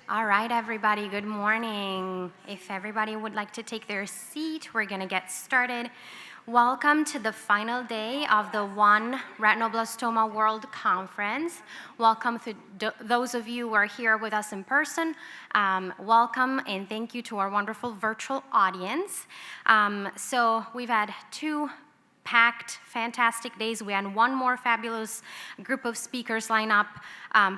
All right, everybody, good morning. If everybody would like to take their seat, we're going to get started. Welcome to the final day of the One Retinoblastoma World Conference. Welcome to those of you who are here with us in person. Welcome and thank you to our wonderful virtual audience. So we've had two packed, fantastic days. We had one more fabulous group of speakers line up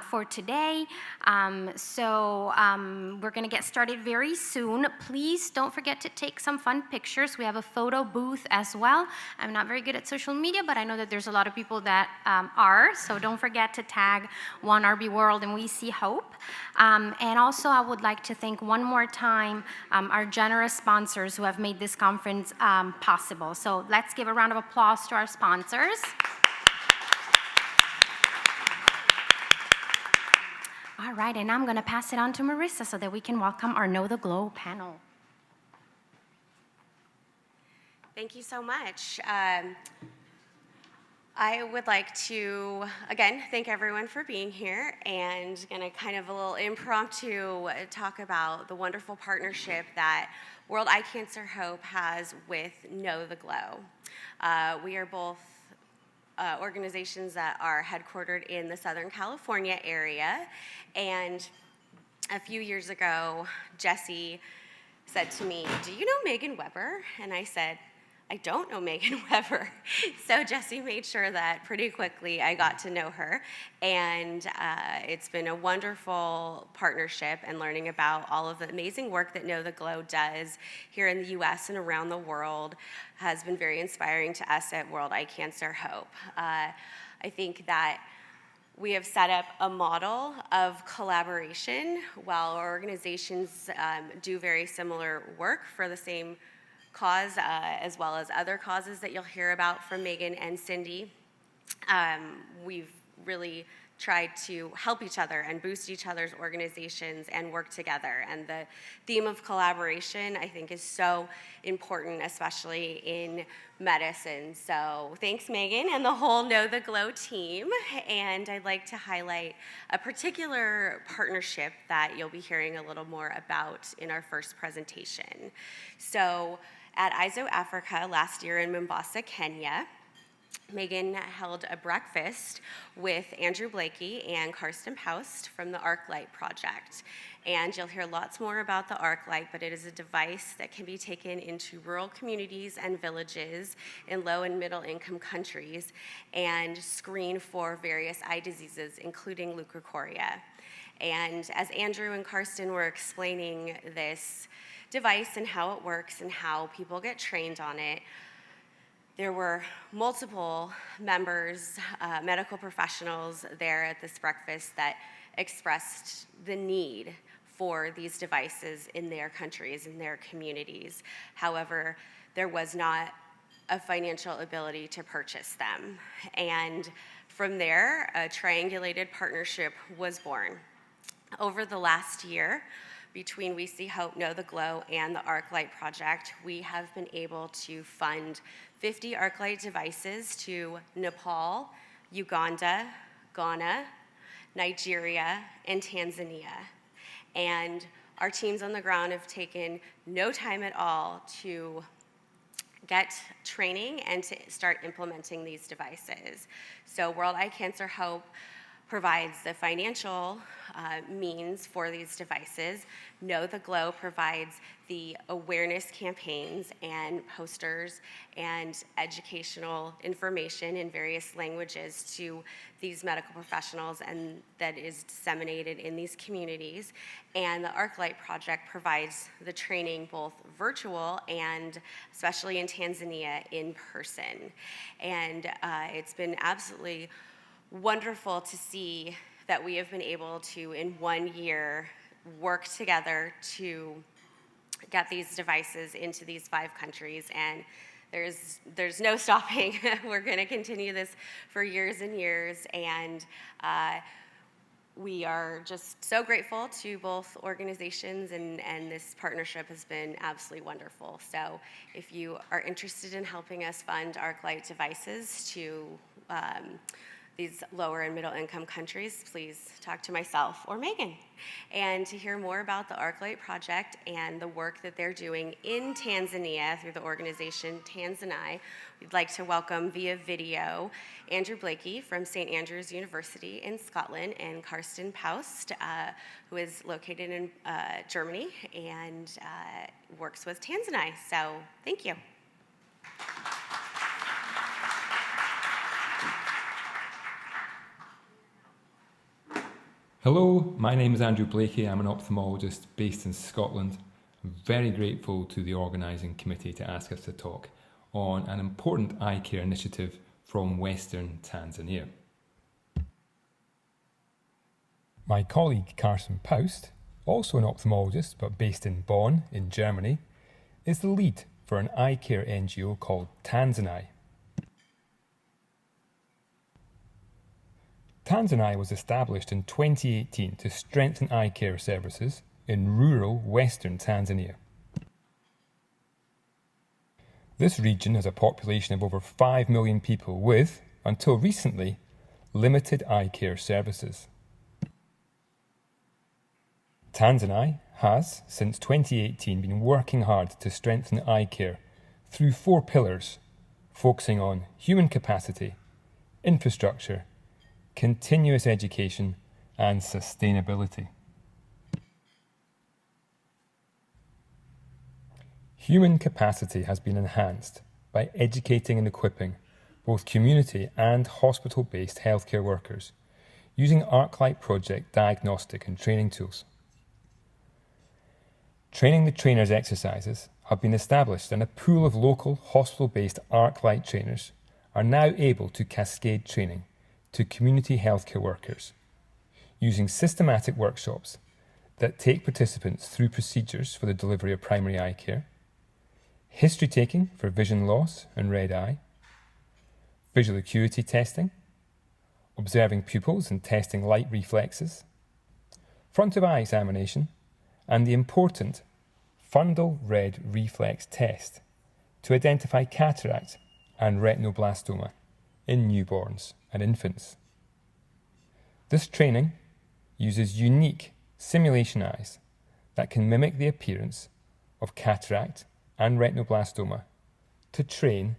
for today. We're going to get started very soon. Please don't forget to take some fun pictures. We have a photo booth as well. I'm not very good at social media, but I know that there's a lot of people that are, so don't forget to tag One RB World and We See Hope. And also, I would like to thank one more time our generous sponsors who have made this conference possible. So let's give a round of applause to our sponsors. All right, and I'm going to pass it on to Marissa so that we can welcome our KnowTheGlow panel. Thank you so much. I would like to, again, thank everyone for being here, and going to kind of a little impromptu talk about the wonderful partnership that World Eye Cancer Hope has with KnowTheGlow. We are both organizations that are headquartered in the Southern California area, and a few years ago, Jesse said to me, "Do you know Megan Weber?" And I said, "I don't know Megan Weber." So Jesse made sure that pretty quickly I got to know her, and it's been a wonderful partnership and learning about all of the amazing work that KnowTheGlow does here in the U.S. and around the world has been very inspiring to us at World Eye Cancer Hope. I think that we have set up a model of collaboration while our organizations do very similar work for the same cause, as well as other causes that you'll hear about from Megan and Cindy. We've really tried to help each other and boost each other's organizations and work together. And the theme of collaboration, I think, is so important, especially in medicine. So thanks, Megan, and the whole KnowTheGlow team. And I'd like to highlight a particular partnership that you'll be hearing a little more about in our first presentation. So at ISO Africa last year in Mombasa, Kenya, Megan held a breakfast with Andrew Blaikie and Karsten Paust from the ArcLight Project. And you'll hear lots more about the ArcLight, but it is a device that can be taken into rural communities and villages in low and middle income countries and screen for various eye diseases, including leukocoria. And as Andrew and Karsten were explaining this device and how it works and how people get trained on it, there were multiple members, medical professionals there at this breakfast that expressed the need for these devices in their countries, in their communities. However, there was not a financial ability to purchase them. And from there, a triangulated partnership was born. Over the last year, between We See Hope, KnowTheGlow, and the ArcLight Project, we have been able to fund 50 ArcLight devices to Nepal, Uganda, Ghana, Nigeria, and Tanzania. And our teams on the ground have taken no time at all to get training and to start implementing these devices. So World Eye Cancer Hope provides the financial means for these devices. KnowTheGlow provides the awareness campaigns and posters and educational information in various languages to these medical professionals, and that is disseminated in these communities. And the ArcLight Project provides the training both virtual and, especially in Tanzania, in person. And it's been absolutely wonderful to see that we have been able to, in 1 year, work together to get these devices into these 5 countries, and there's no stopping. We're going to continue this for years and years, and we are just so grateful to both organizations, and this partnership has been absolutely wonderful. So if you are interested in helping us fund ArcLight devices to these lower and middle income countries, please talk to myself or Megan. And to hear more about the ArcLight project and the work that they're doing in Tanzania through the organization Tanzania, we'd like to welcome via video Andrew Blaikie from St. Andrews University in Scotland and Karsten Paust, who is located in Germany and works with Tanzania. So thank you. Hello, my name is Andrew Blaikie. I'm an ophthalmologist based in Scotland. I'm very grateful to the organising committee to ask us to talk on an important eye care initiative from Western Tanzania. My colleague Karsten Paust, also an ophthalmologist but based in Bonn in Germany, is the lead for an eye care NGO called Tanzania. Tanzania was established in 2018 to strengthen eye care services in rural Western Tanzania. This region has a population of over 5 million people with, until recently, limited eye care services. Tanzania has, since 2018, been working hard to strengthen eye care through 4 pillars, focusing on human capacity, infrastructure, continuous education and sustainability. Human capacity has been enhanced by educating and equipping both community and hospital-based healthcare workers using ArcLight project diagnostic and training tools. Training the trainers exercises have been established and a pool of local hospital-based ArcLight trainers are now able to cascade training to community healthcare workers, using systematic workshops that take participants through procedures for the delivery of primary eye care, history taking for vision loss and red eye, visual acuity testing, observing pupils and testing light reflexes, front of eye examination, and the important fundal red reflex test to identify cataract and retinoblastoma in newborns and infants. This training uses unique simulation eyes that can mimic the appearance of cataract and retinoblastoma to train,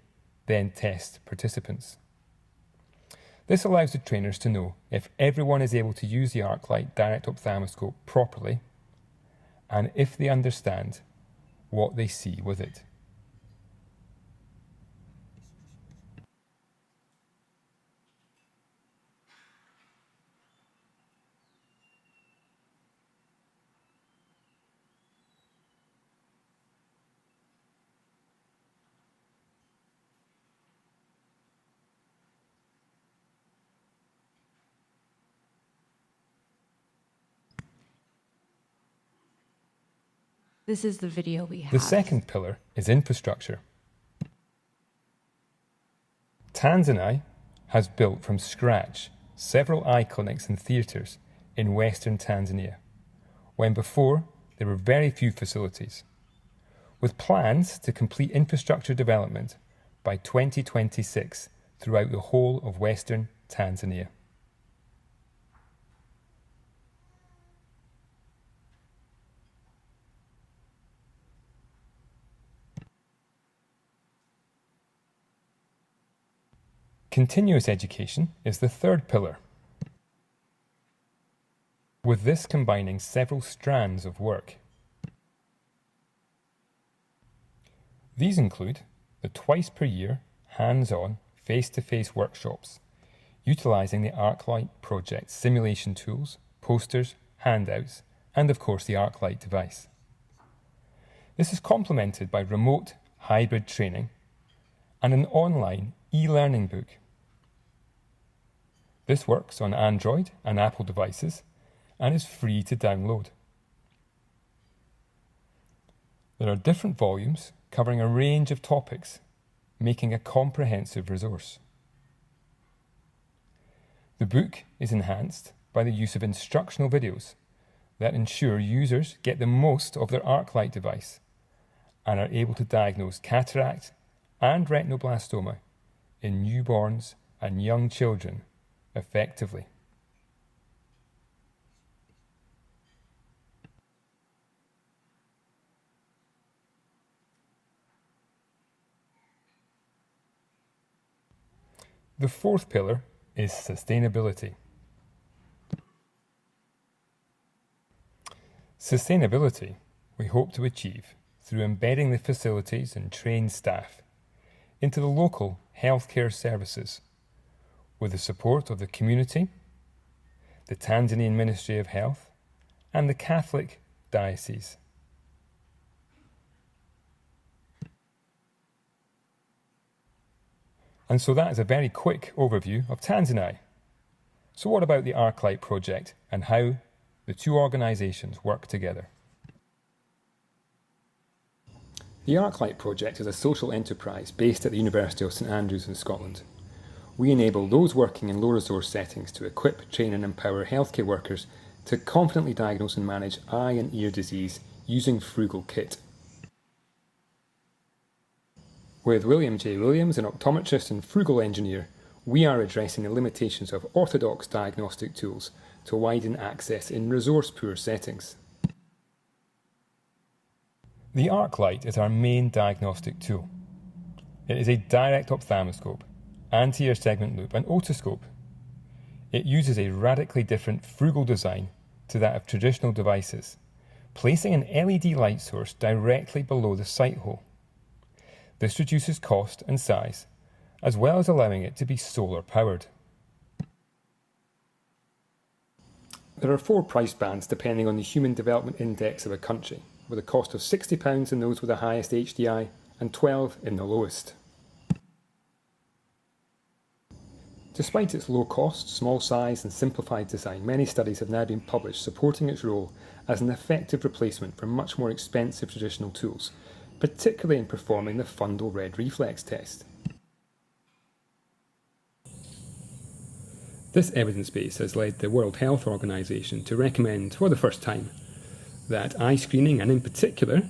then test participants. This allows the trainers to know if everyone is able to use the ArcLight direct ophthalmoscope properly and if they understand what they see with it. This is the video we have. The second pillar is infrastructure. Tanzania has built from scratch several eye clinics and theatres in Western Tanzania, when before there were very few facilities, with plans to complete infrastructure development by 2026 throughout the whole of Western Tanzania. Continuous education is the third pillar, with this combining several strands of work. These include the twice per year hands-on face-to-face workshops, utilising the ArcLight project simulation tools, posters, handouts, and of course the ArcLight device. This is complemented by remote hybrid training and an online e-learning book. This works on Android and Apple devices and is free to download. There are different volumes covering a range of topics, making a comprehensive resource. The book is enhanced by the use of instructional videos that ensure users get the most of their ArcLight device and are able to diagnose cataract and retinoblastoma in newborns and young children effectively. The fourth pillar is sustainability. Sustainability we hope to achieve through embedding the facilities and trained staff into the local healthcare services with the support of the community, the Tanzanian Ministry of Health, and the Catholic Diocese. And so that is a very quick overview of Tanzania. So what about the ArcLight project and how the two organisations work together? The ArcLight project is a social enterprise based at the University of St Andrews in Scotland. We enable those working in low-resource settings to equip, train and empower healthcare workers to confidently diagnose and manage eye and ear disease using frugal kit. With William J. Williams, an optometrist and frugal engineer, we are addressing the limitations of orthodox diagnostic tools to widen access in resource-poor settings. The ArcLight is our main diagnostic tool. It is a direct ophthalmoscope, anterior segment loop and otoscope. It uses a radically different frugal design to that of traditional devices, placing an LED light source directly below the sight hole. This reduces cost and size, as well as allowing it to be solar powered. There are 4 price bands depending on the Human Development Index of a country, with a cost of £60 in those with the highest HDI and £12 in the lowest. Despite its low cost, small size and simplified design, many studies have now been published supporting its role as an effective replacement for much more expensive traditional tools, particularly in performing the fundal red reflex test. This evidence base has led the World Health Organization to recommend for the first time that eye screening, and in particular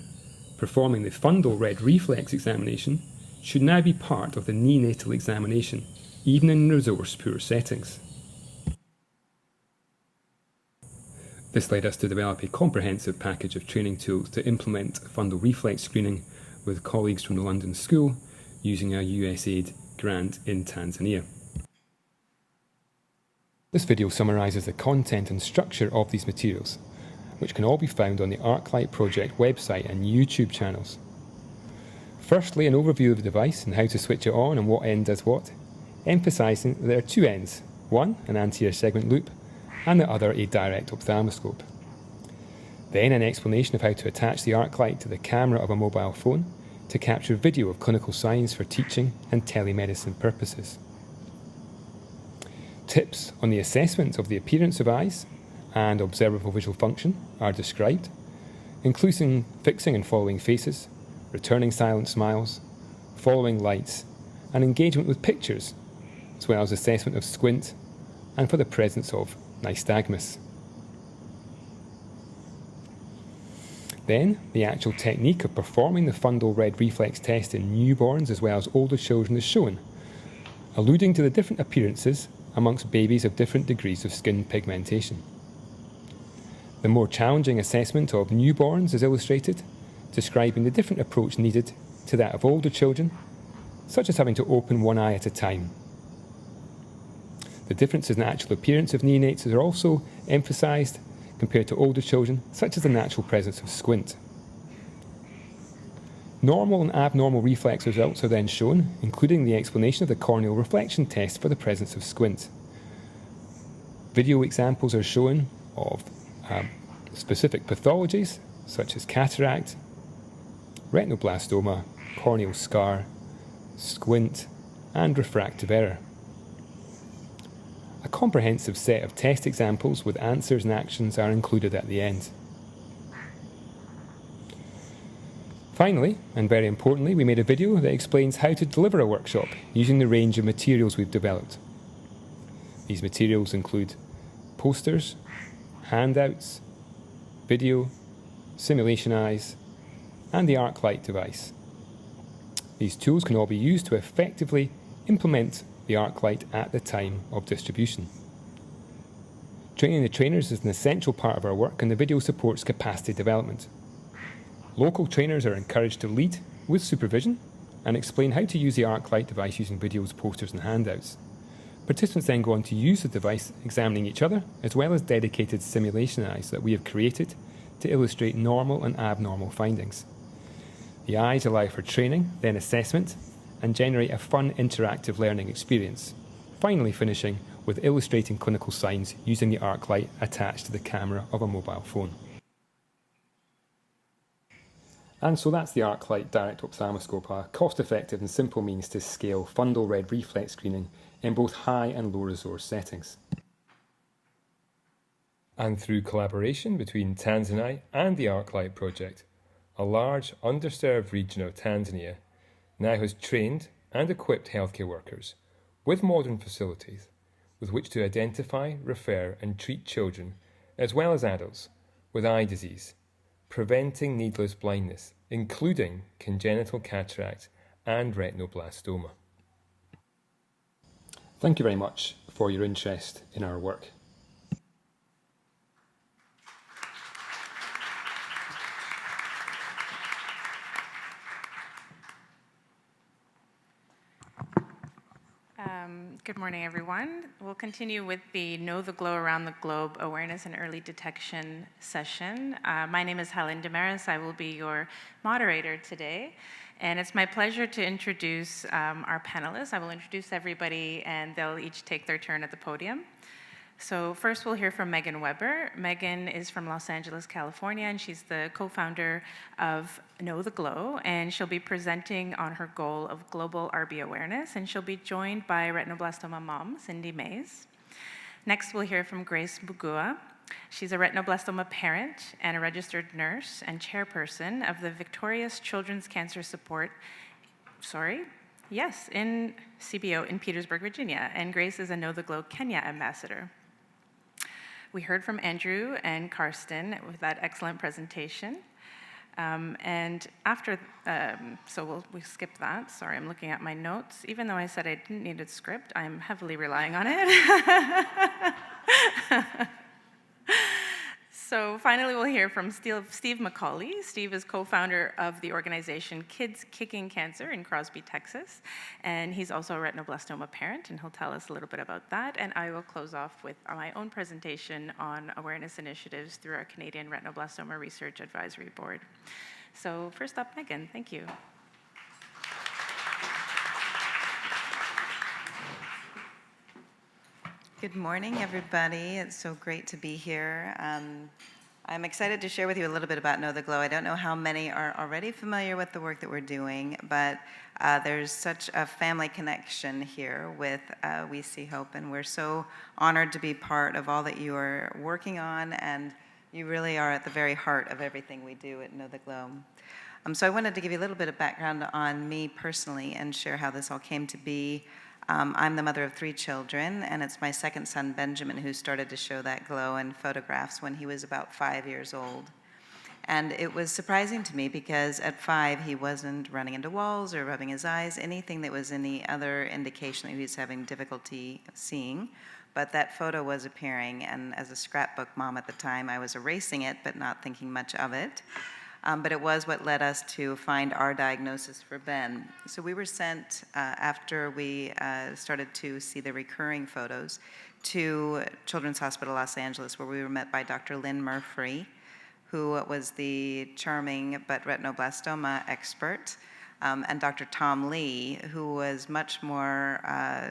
performing the fundal red reflex examination, should now be part of the neonatal examination, even in resource-poor settings. This led us to develop a comprehensive package of training tools to implement fundal reflex screening with colleagues from the London School using a USAID grant in Tanzania. This video summarises the content and structure of these materials, which can all be found on the ArcLight project website and YouTube channels. Firstly, an overview of the device and how to switch it on and what end does what, emphasising that there are 2 ends, one an anterior segment loop and the other a direct ophthalmoscope. Then an explanation of how to attach the ArcLight to the camera of a mobile phone to capture video of clinical signs for teaching and telemedicine purposes. Tips on the assessment of the appearance of eyes and observable visual function are described, including fixing and following faces, returning silent smiles, following lights, and engagement with pictures, as well as assessment of squint and for the presence of nystagmus. Then, the actual technique of performing the fundal red reflex test in newborns as well as older children is shown, alluding to the different appearances amongst babies of different degrees of skin pigmentation. The more challenging assessment of newborns is illustrated, describing the different approach needed to that of older children, such as having to open one eye at a time. The differences in the actual appearance of neonates are also emphasised compared to older children, such as the natural presence of squint. Normal and abnormal reflex results are then shown, including the explanation of the corneal reflection test for the presence of squint. Video examples are shown of specific pathologies, such as cataract, retinoblastoma, corneal scar, squint, and refractive error. A comprehensive set of test examples with answers and actions are included at the end. Finally, and very importantly, we made a video that explains how to deliver a workshop using the range of materials we've developed. These materials include posters, handouts, video, simulation eyes, and the ArcLight device. These tools can all be used to effectively implement the arc light at the time of distribution. Training the trainers is an essential part of our work, and the video supports capacity development. Local trainers are encouraged to lead with supervision and explain how to use the arc light device using videos, posters and handouts. Participants then go on to use the device, examining each other, as well as dedicated simulation eyes that we have created to illustrate normal and abnormal findings. The eyes allow for training, then assessment, and generate a fun interactive learning experience, finally finishing with illustrating clinical signs using the arc light attached to the camera of a mobile phone. And so that's the arc light direct ophthalmoscope, a cost-effective and simple means to scale fundal red reflex screening in both high and low resource settings. And through collaboration between Tanzania and the ArcLight project, a large underserved region of Tanzania now has trained and equipped healthcare workers with modern facilities with which to identify, refer and treat children as well as adults with eye disease, preventing needless blindness, including congenital cataract and retinoblastoma. Thank you very much for your interest in our work. Good morning, everyone. We'll continue with the Know the Glow Around the Globe Awareness and Early Detection session. My name is Helen Dimaras. I will be your moderator today. And it's my pleasure to introduce our panelists. I will introduce everybody, and they'll each take their turn at the podium. So first we'll hear from Megan Weber. Megan is from Los Angeles, California, and she's the co-founder of Know the Glow, and she'll be presenting on her goal of global RB awareness, and she'll be joined by retinoblastoma mom, Cindy Mays. Next we'll hear from Grace Bugua. She's a retinoblastoma parent and a registered nurse and chairperson of the Victorious Children's Cancer Support, in CBO in Petersburg, Virginia, and Grace is a Know the Glow Kenya ambassador. We heard from Andrew and Karsten with that excellent presentation. And after, we skip that. Sorry, I'm looking at my notes. Even though I said I didn't need a script, I'm heavily relying on it. So finally, we'll hear from Steve McCauley. Steve is co-founder of the organization Kids Kicking Cancer in Crosby, Texas. And he's also a retinoblastoma parent, and he'll tell us a little bit about that. And I will close off with my own presentation on awareness initiatives through our Canadian Retinoblastoma Research Advisory Board. So first up, Megan, thank you. Good morning, everybody. It's so great to be here. I'm excited to share with you a little bit about Know the Glow. I don't know how many are already familiar with the work that we're doing, but there's such a family connection here with We See Hope, and we're so honored to be part of all that you are working on, and you really are at the very heart of everything we do at Know the Glow. So I wanted to give you a little bit of background on me personally and share how this all came to be. I'm the mother of 3 children, and it's my second son, Benjamin, who started to show that glow in photographs when he was about 5 years old. And it was surprising to me because at 5, he wasn't running into walls or rubbing his eyes, anything that was any other indication that he was having difficulty seeing. But that photo was appearing, and as a scrapbook mom at the time, I was erasing it, but not thinking much of it. But it was what led us to find our diagnosis for Ben. So we were sent, after we started to see the recurring photos, to Children's Hospital Los Angeles, where we were met by Dr. Lynn Murphy, who was the charming but retinoblastoma expert, and Dr. Tom Lee, who was much more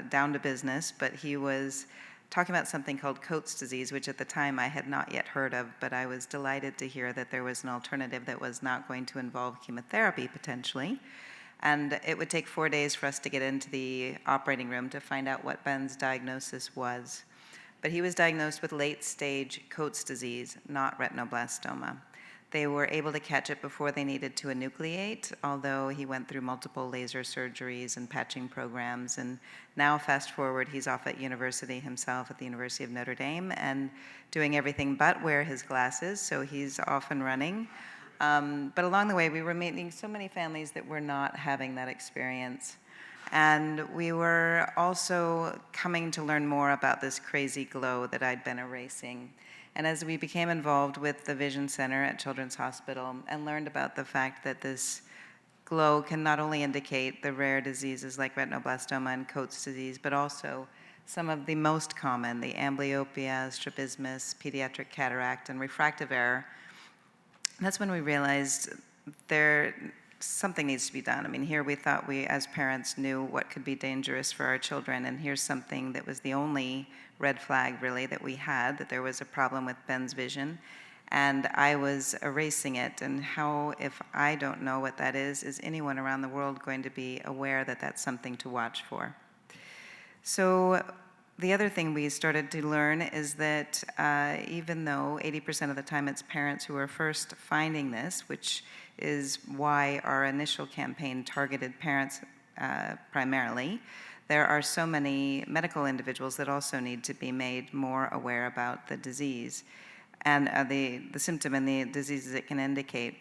down to business, but he was talking about something called Coates disease, which at the time I had not yet heard of, but I was delighted to hear that there was an alternative that was not going to involve chemotherapy potentially. And it would take 4 days for us to get into the operating room to find out what Ben's diagnosis was. But he was diagnosed with late-stage Coates disease, not retinoblastoma. They were able to catch it before they needed to enucleate, although he went through multiple laser surgeries and patching programs. And now, fast forward, he's off at university himself at the University of Notre Dame and doing everything but wear his glasses, so he's off and running. But along the way, we were meeting so many families that were not having that experience. And we were also coming to learn more about this crazy glow that I'd been erasing. And as we became involved with the Vision Center at Children's Hospital and learned about the fact that this glow can not only indicate the rare diseases like retinoblastoma and Coats disease, but also some of the most common, the amblyopia, strabismus, pediatric cataract, and refractive error, that's when we realized something needs to be done. I mean, here we thought we, as parents, knew what could be dangerous for our children, and here's something that was the only red flag, really, that we had, that there was a problem with Ben's vision, and I was erasing it. And how, if I don't know what that is anyone around the world going to be aware that that's something to watch for? So the other thing we started to learn is that even though 80% of the time it's parents who are first finding this, which is why our initial campaign targeted parents primarily, there are so many medical individuals that also need to be made more aware about the disease and the symptom and the diseases it can indicate.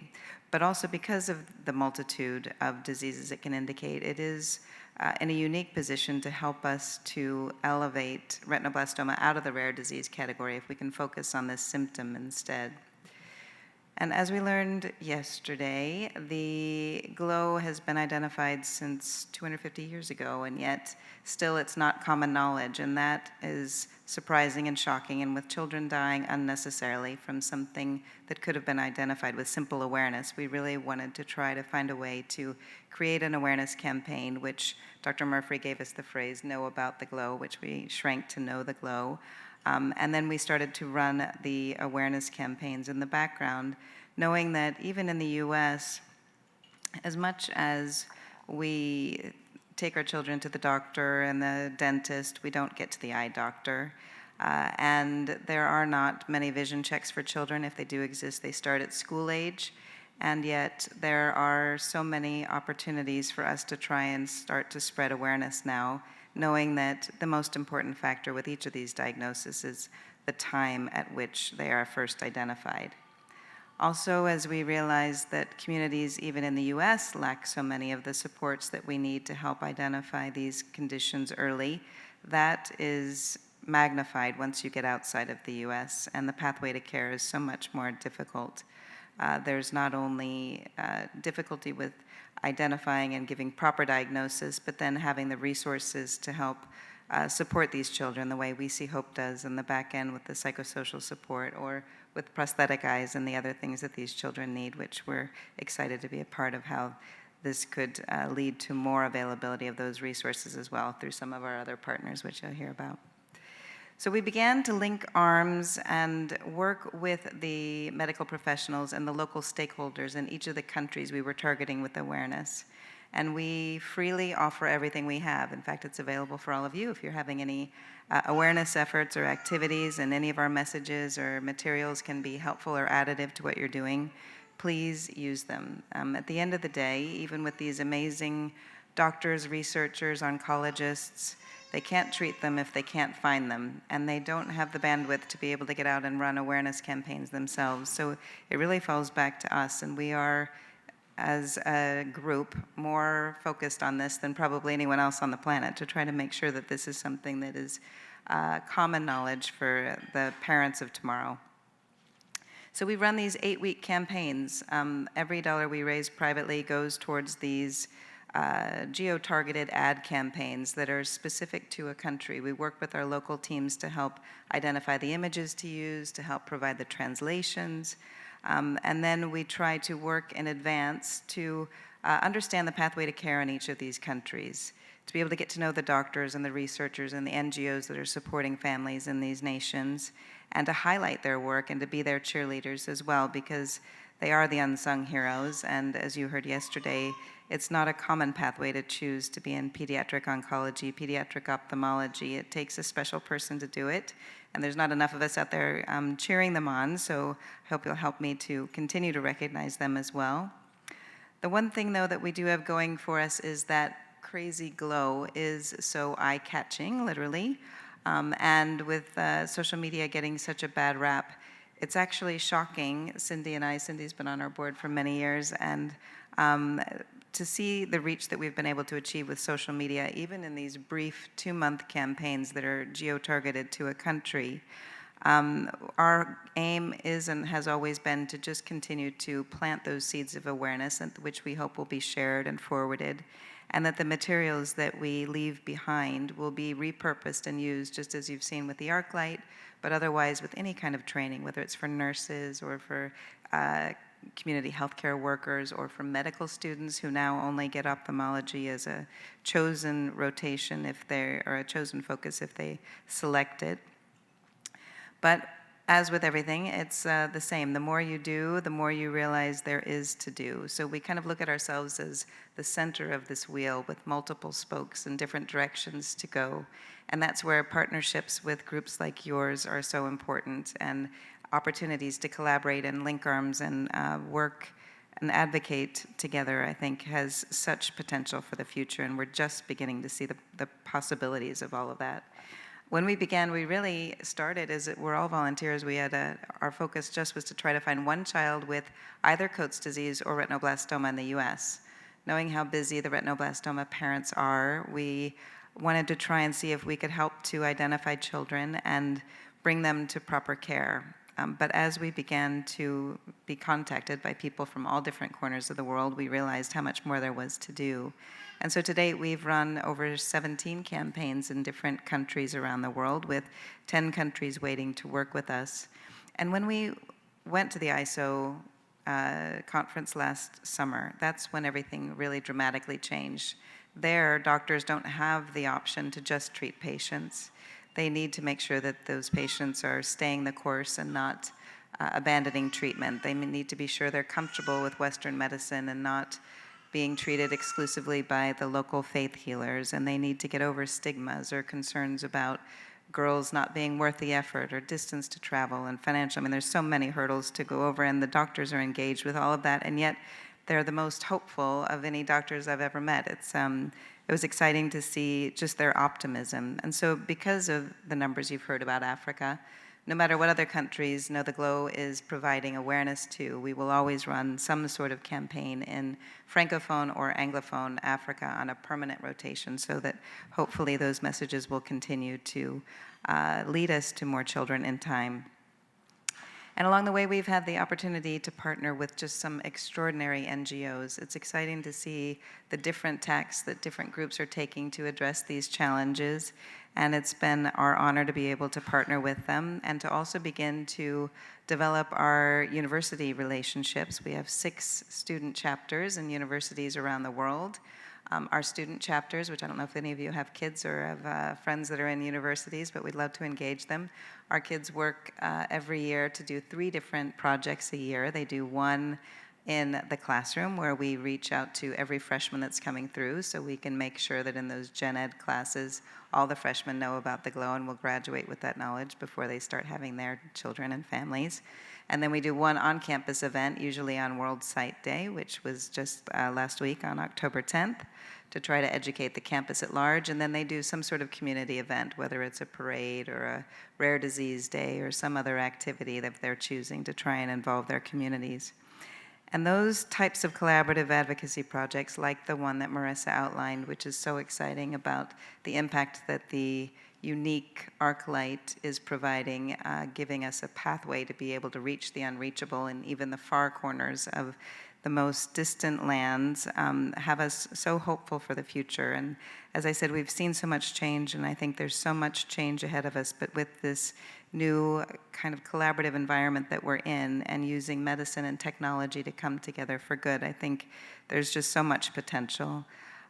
But also because of the multitude of diseases it can indicate, it is in a unique position to help us to elevate retinoblastoma out of the rare disease category if we can focus on this symptom instead. And as we learned yesterday, the glow has been identified since 250 years ago, and yet still it's not common knowledge, and that is surprising and shocking, and with children dying unnecessarily from something that could have been identified with simple awareness, we really wanted to try to find a way to create an awareness campaign, which Dr. Murphy gave us the phrase, "Know about the glow," which we shrank to "Know the Glow." And then we started to run the awareness campaigns in the background, knowing that even in the US, as much as we take our children to the doctor and the dentist, we don't get to the eye doctor. And there are not many vision checks for children. If they do exist, they start at school age. And yet there are so many opportunities for us to try and start to spread awareness now, knowing that the most important factor with each of these diagnoses is the time at which they are first identified. Also, as we realize that communities, even in the US, lack so many of the supports that we need to help identify these conditions early, that is magnified once you get outside of the US, and the pathway to care is so much more difficult. There's not only difficulty with identifying and giving proper diagnosis, but then having the resources to help support these children the way We See Hope does in the back end with the psychosocial support, or with prosthetic eyes and the other things that these children need, which we're excited to be a part of how this could lead to more availability of those resources as well through some of our other partners, which you'll hear about. So we began to link arms and work with the medical professionals and the local stakeholders in each of the countries we were targeting with awareness. And we freely offer everything we have. In fact, it's available for all of you if you're having any awareness efforts or activities, and any of our messages or materials can be helpful or additive to what you're doing. Please use them. At the end of the day, even with these amazing doctors, researchers, oncologists, they can't treat them if they can't find them, and they don't have the bandwidth to be able to get out and run awareness campaigns themselves. So it really falls back to us, and we are, as a group, more focused on this than probably anyone else on the planet to try to make sure that this is something that is common knowledge for the parents of tomorrow. So we run these 8-week campaigns. Every dollar we raise privately goes towards these geo-targeted ad campaigns that are specific to a country. We work with our local teams to help identify the images to use, to help provide the translations, and then we try to work in advance to understand the pathway to care in each of these countries, to be able to get to know the doctors and the researchers and the NGOs that are supporting families in these nations, and to highlight their work and to be their cheerleaders as well, because they are the unsung heroes. And as you heard yesterday, it's not a common pathway to choose to be in pediatric oncology, pediatric ophthalmology. It takes a special person to do it, and there's not enough of us out there cheering them on, so I hope you'll help me to continue to recognize them as well. The one thing, though, that we do have going for us is that crazy glow is so eye-catching, literally, and with social media getting such a bad rap, it's actually shocking. Cindy's been on our board for many years, and to see the reach that we've been able to achieve with social media, even in these brief 2-month campaigns that are geo-targeted to a country, our aim is and has always been to just continue to plant those seeds of awareness, which we hope will be shared and forwarded, and that the materials that we leave behind will be repurposed and used, just as you've seen with the ArcLight, but otherwise with any kind of training, whether it's for nurses or for community healthcare workers or for medical students who now only get ophthalmology as a chosen rotation or a chosen focus if they select it. But as with everything, it's the same. The more you do, the more you realize there is to do. So we kind of look at ourselves as the center of this wheel with multiple spokes in different directions to go. And that's where partnerships with groups like yours are so important, and opportunities to collaborate and link arms and work and advocate together, I think, has such potential for the future, and we're just beginning to see the possibilities of all of that. When we began, we really started as we're all volunteers. We had our focus just was to try to find one child with either Coats disease or retinoblastoma in the U.S. Knowing how busy the retinoblastoma parents are, we wanted to try and see if we could help to identify children and bring them to proper care. But as we began to be contacted by people from all different corners of the world, we realized how much more there was to do. And so to date, we've run over 17 campaigns in different countries around the world, with 10 countries waiting to work with us. And when we went to the ISO conference last summer, that's when everything really dramatically changed. There, doctors don't have the option to just treat patients. They need to make sure that those patients are staying the course and not abandoning treatment. They need to be sure they're comfortable with Western medicine and not being treated exclusively by the local faith healers. And they need to get over stigmas or concerns about girls not being worth the effort or distance to travel and financial. I mean, there's so many hurdles to go over, and the doctors are engaged with all of that, and yet they're the most hopeful of any doctors I've ever met. It was exciting to see just their optimism. And so because of the numbers you've heard about Africa, no matter what other countries KnowTheGlow is providing awareness to, we will always run some sort of campaign in Francophone or Anglophone Africa on a permanent rotation, so that hopefully those messages will continue to lead us to more children in time. And along the way, we've had the opportunity to partner with just some extraordinary NGOs. It's exciting to see the different tacks that different groups are taking to address these challenges. And it's been our honor to be able to partner with them and to also begin to develop our university relationships. We have 6 student chapters in universities around the world. Our student chapters, which I don't know if any of you have kids or have friends that are in universities, but we'd love to engage them. Our kids work every year to do 3 different projects a year. They do one in the classroom, where we reach out to every freshman that's coming through, so we can make sure that in those gen ed classes, all the freshmen know about the Glow and will graduate with that knowledge before they start having their children and families. And then we do one on-campus event, usually on World Sight Day, which was just last week on October 10th, to try to educate the campus at large. And then they do some sort of community event, whether it's a parade or a rare disease day or some other activity that they're choosing to try and involve their communities. And those types of collaborative advocacy projects, like the one that Marissa outlined, which is so exciting about the impact that the unique ArcLight is providing, giving us a pathway to be able to reach the unreachable and even the far corners of the most distant lands, have us so hopeful for the future. And as I said, we've seen so much change, and I think there's so much change ahead of us, but with this new kind of collaborative environment that we're in and using medicine and technology to come together for good, I think there's just so much potential.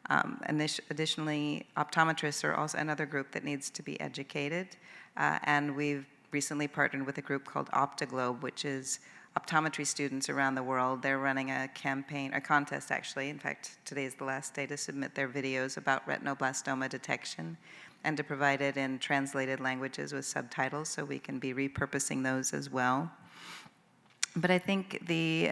Additionally, optometrists are also another group that needs to be educated, and we've recently partnered with a group called OphthaGlow, which is optometry students around the world. They're running a campaign, a contest actually. In fact, today is the last day to submit their videos about retinoblastoma detection, and to provide it in translated languages with subtitles, so we can be repurposing those as well. But I think the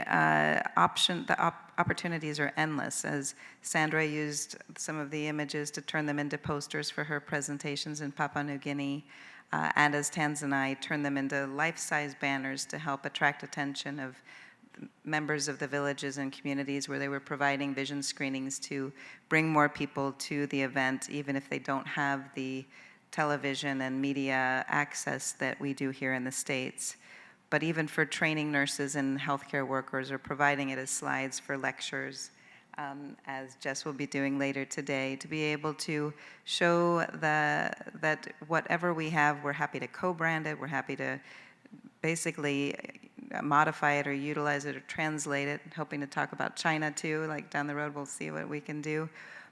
opportunities are endless, as Sandra used some of the images to turn them into posters for her presentations in Papua New Guinea, and as Tanzania turned them into life-size banners to help attract attention of members of the villages and communities where they were providing vision screenings to bring more people to the event, even if they don't have the television and media access that we do here in the States. But even for training nurses and healthcare workers, or providing it as slides for lectures, as Jess will be doing later today, to be able to show that whatever we have, we're happy to co-brand it, we're happy to basically modify it or utilize it or translate it, hoping to talk about China too, like down the road we'll see what we can do.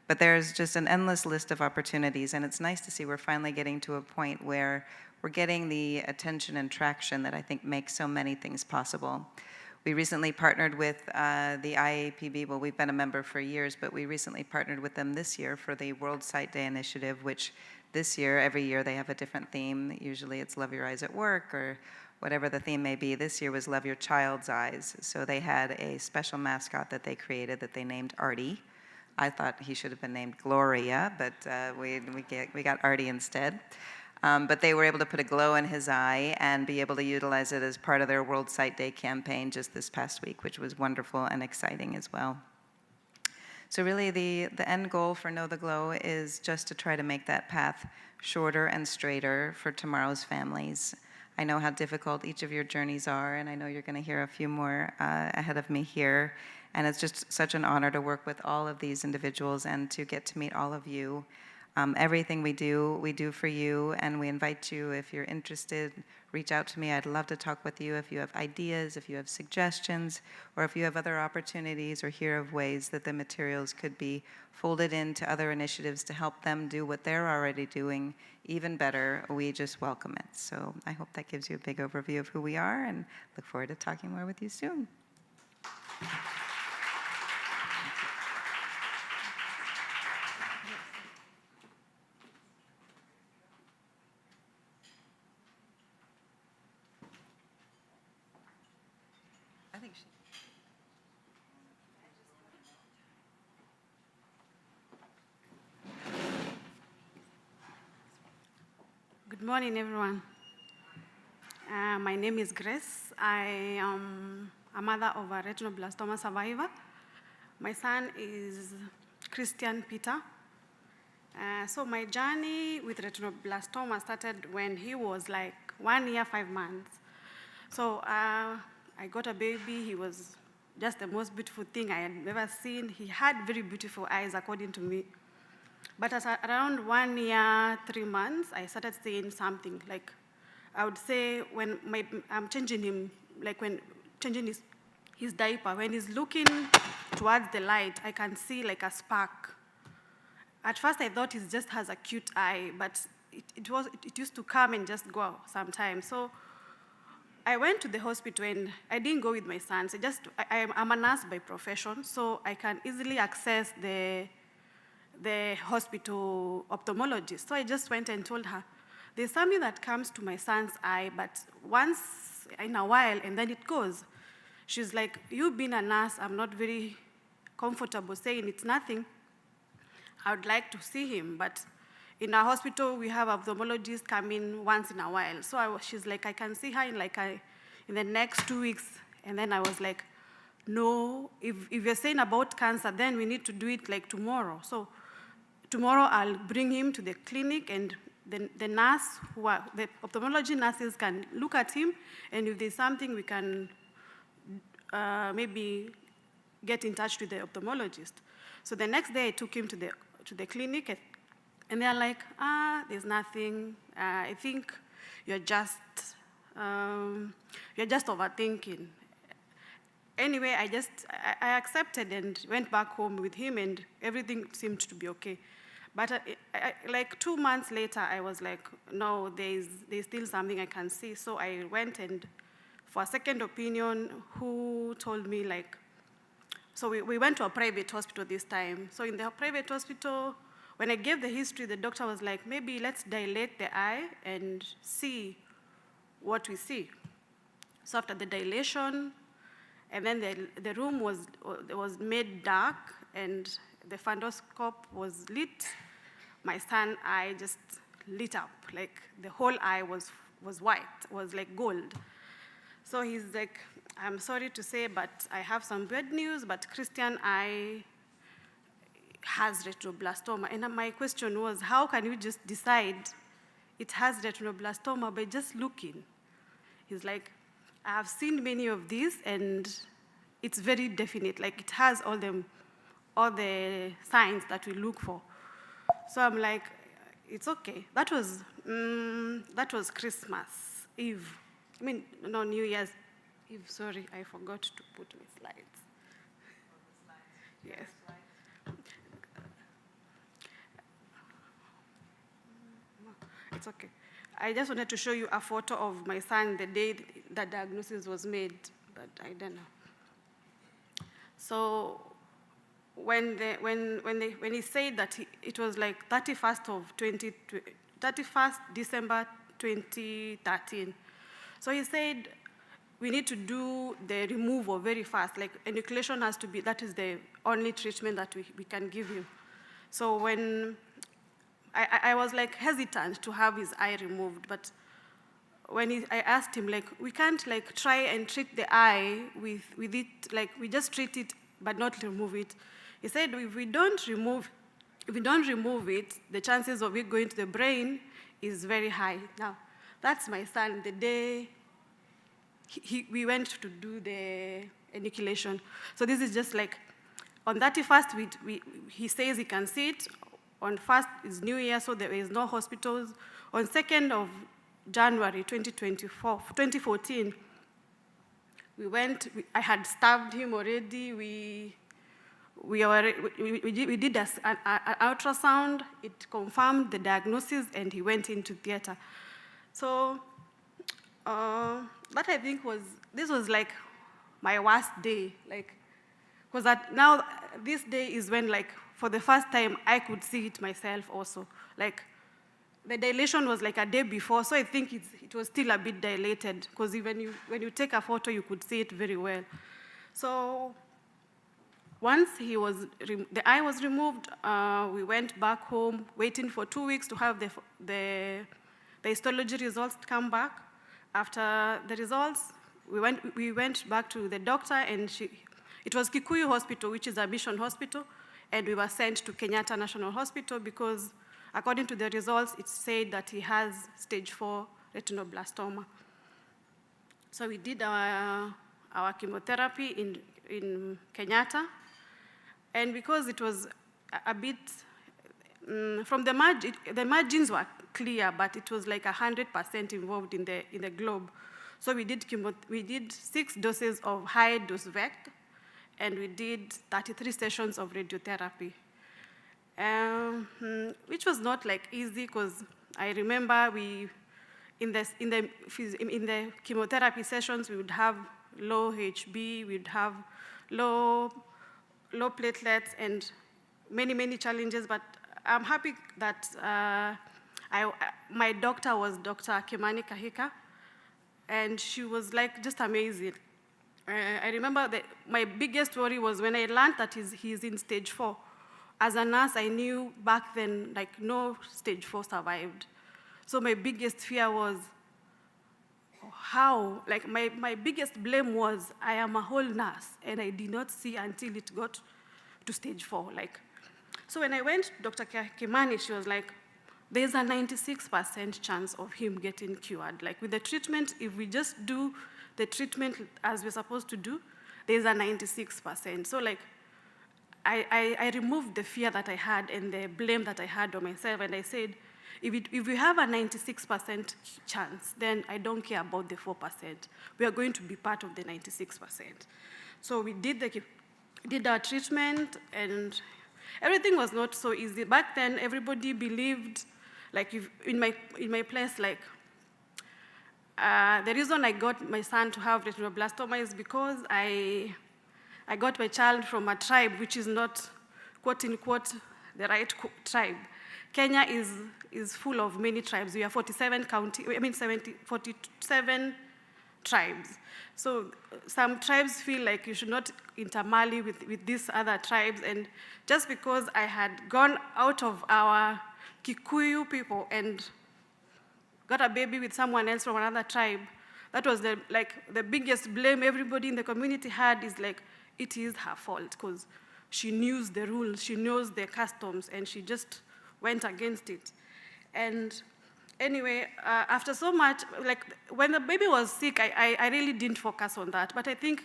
But there's just an endless list of opportunities, and it's nice to see we're finally getting to a point where we're getting the attention and traction that I think makes so many things possible. We recently partnered with the IAPB. Well, we've been a member for years, but we recently partnered with them this year for the World Sight Day Initiative, which this year, every year they have a different theme. Usually it's Love Your Eyes at Work, or whatever the theme may be. This year was Love Your Child's Eyes. So they had a special mascot that they created that they named Artie. I thought he should have been named Gloria, but we got Artie instead. But they were able to put a glow in his eye and be able to utilize it as part of their World Sight Day campaign just this past week, which was wonderful and exciting as well. So really the end goal for KnowTheGlow is just to try to make that path shorter and straighter for tomorrow's families. I know how difficult each of your journeys are, and I know you're going to hear a few more ahead of me here. And it's just such an honor to work with all of these individuals and to get to meet all of you. Everything we do for you, and we invite you, if you're interested, reach out to me. I'd love to talk with you if you have ideas, if you have suggestions, or if you have other opportunities or hear of ways that the materials could be folded into other initiatives to help them do what they're already doing even better. We just welcome it. So I hope that gives you a big overview of who we are, and look forward to talking more with you soon. Good morning, everyone. My name is Grace. I am a mother of a retinoblastoma survivor. My son is Christian Peter. So my journey with retinoblastoma started when he was like 1 year, 5 months. So I got a baby. He was just the most beautiful thing I had ever seen. He had very beautiful eyes, according to me. But at around 1 year, 3 months, I started seeing something. Like, I would say when I'm changing him, like when changing his diaper, when he's looking towards the light, I can see like a spark. At first, I thought he just has a cute eye, but it used to come and just go sometimes. So I went to the hospital, and I didn't go with my son. So I'm a nurse by profession, so I can easily access the hospital ophthalmologist. So I just went and told her, there's something that comes to my son's eye, but once in a while, and then it goes. She's like, you being a nurse, I'm not very comfortable saying it's nothing. I would like to see him, but in our hospital, we have ophthalmologists come in once in a while. So she's like, I can see her in the next 2 weeks. And then I was like, no, if you're saying about cancer, then we need to do it like tomorrow. So tomorrow I'll bring him to the clinic, and the nurse, the ophthalmology nurses can look at him, and if there's something, we can maybe get in touch with the ophthalmologist. So the next day I took him to the clinic, and they're like, there's nothing. I think you're just overthinking. Anyway, I accepted and went back home with him, and everything seemed to be okay. But like 2 months later, I was like, no, there's still something I can see. So I went and for a second opinion, who told me like, so we went to a private hospital this time. So in the private hospital, when I gave the history, the doctor was like, maybe let's dilate the eye and see what we see. So after the dilation, and then the room was made dark, and the fundoscope was lit. My son's eye just lit up, like the whole eye was white, was like gold. So he's like, I'm sorry to say, but I have some bad news, but Christian eye has retinoblastoma. And my question was, how can you just decide it has retinoblastoma by just looking? He's like, I have seen many of these, and it's very definite. Like, it has all the signs that we look for. So I'm like, it's okay. That was Christmas Eve. I mean, no, New Year's Eve. Sorry, I forgot to put my slides. Yes. It's okay. I just wanted to show you a photo of my son the day the diagnosis was made, but I don't know. So when he said that it was like 31st December 2013. So he said we need to do the removal very fast. Like enucleation has to be, that is the only treatment that we can give him. So when I was like hesitant to have his eye removed, but when I asked him, like, we can't like try and treat the eye with it, like we just treat it but not remove it. He said if we don't remove it, the chances of it going to the brain is very high. Now, that's my son. The day we went to do the enucleation. So this is just like, on 31st, he says he can see it. On 1st is New Year, so there is no hospitals. On 2nd of January 2014, we went, I had stabbed him already. We did an ultrasound. It confirmed the diagnosis, and he went into theater. So that I think this was like my worst day. Like, because now this day is when, like, for the first time, I could see it myself also. Like, the dilation was like a day before, so I think it was still a bit dilated, because when you take a photo, you could see it very well. So once the eye was removed, we went back home, waiting for 2 weeks to have the histology results come back. After the results, we went back to the doctor, and it was Kikuyu Hospital, which is a mission hospital, and we were sent to Kenyatta National Hospital because, according to the results, it said that he has stage 4 retinoblastoma. So we did our chemotherapy in Kenyatta, and because it was a bit, from the margins were clear, but it was like 100% involved in the globe. So we did 6 doses of high-dose VEC, and we did 33 sessions of radiotherapy, which was not like easy, because I remember in the chemotherapy sessions, we would have low HB, we'd have low platelets, and many challenges. But I'm happy that my doctor was Dr. Kimani Kahika, and she was like just amazing. I remember that my biggest worry was when I learned that he's in stage 4. As a nurse, I knew back then, like, no stage 4 survived. So my biggest fear was how, like, my biggest blame was I am a whole nurse, and I did not see until it got to stage 4. Like, so when I went to Dr. Kimani, she was like, there's a 96% chance of him getting cured. Like, with the treatment, if we just do the treatment as we're supposed to do, there's a 96%. So, like, I removed the fear that I had and the blame that I had on myself, and I said, if we have a 96% chance, then I don't care about the 4%. We are going to be part of the 96%. So we did our treatment, and everything was not so easy. Back then, everybody believed, like, in my place, like, the reason I got my son to have retinoblastoma is because I got my child from a tribe which is not, quote unquote, the right tribe. Kenya is full of many tribes. We have 47 tribes. So some tribes feel like you should not intermarry with these other tribes. And just because I had gone out of our Kikuyu people and got a baby with someone else from another tribe, that was the biggest blame everybody in the community had, is like, it is her fault because she knows the rules, she knows the customs, and she just went against it. And anyway, after so much, like when the baby was sick, I really didn't focus on that. But I think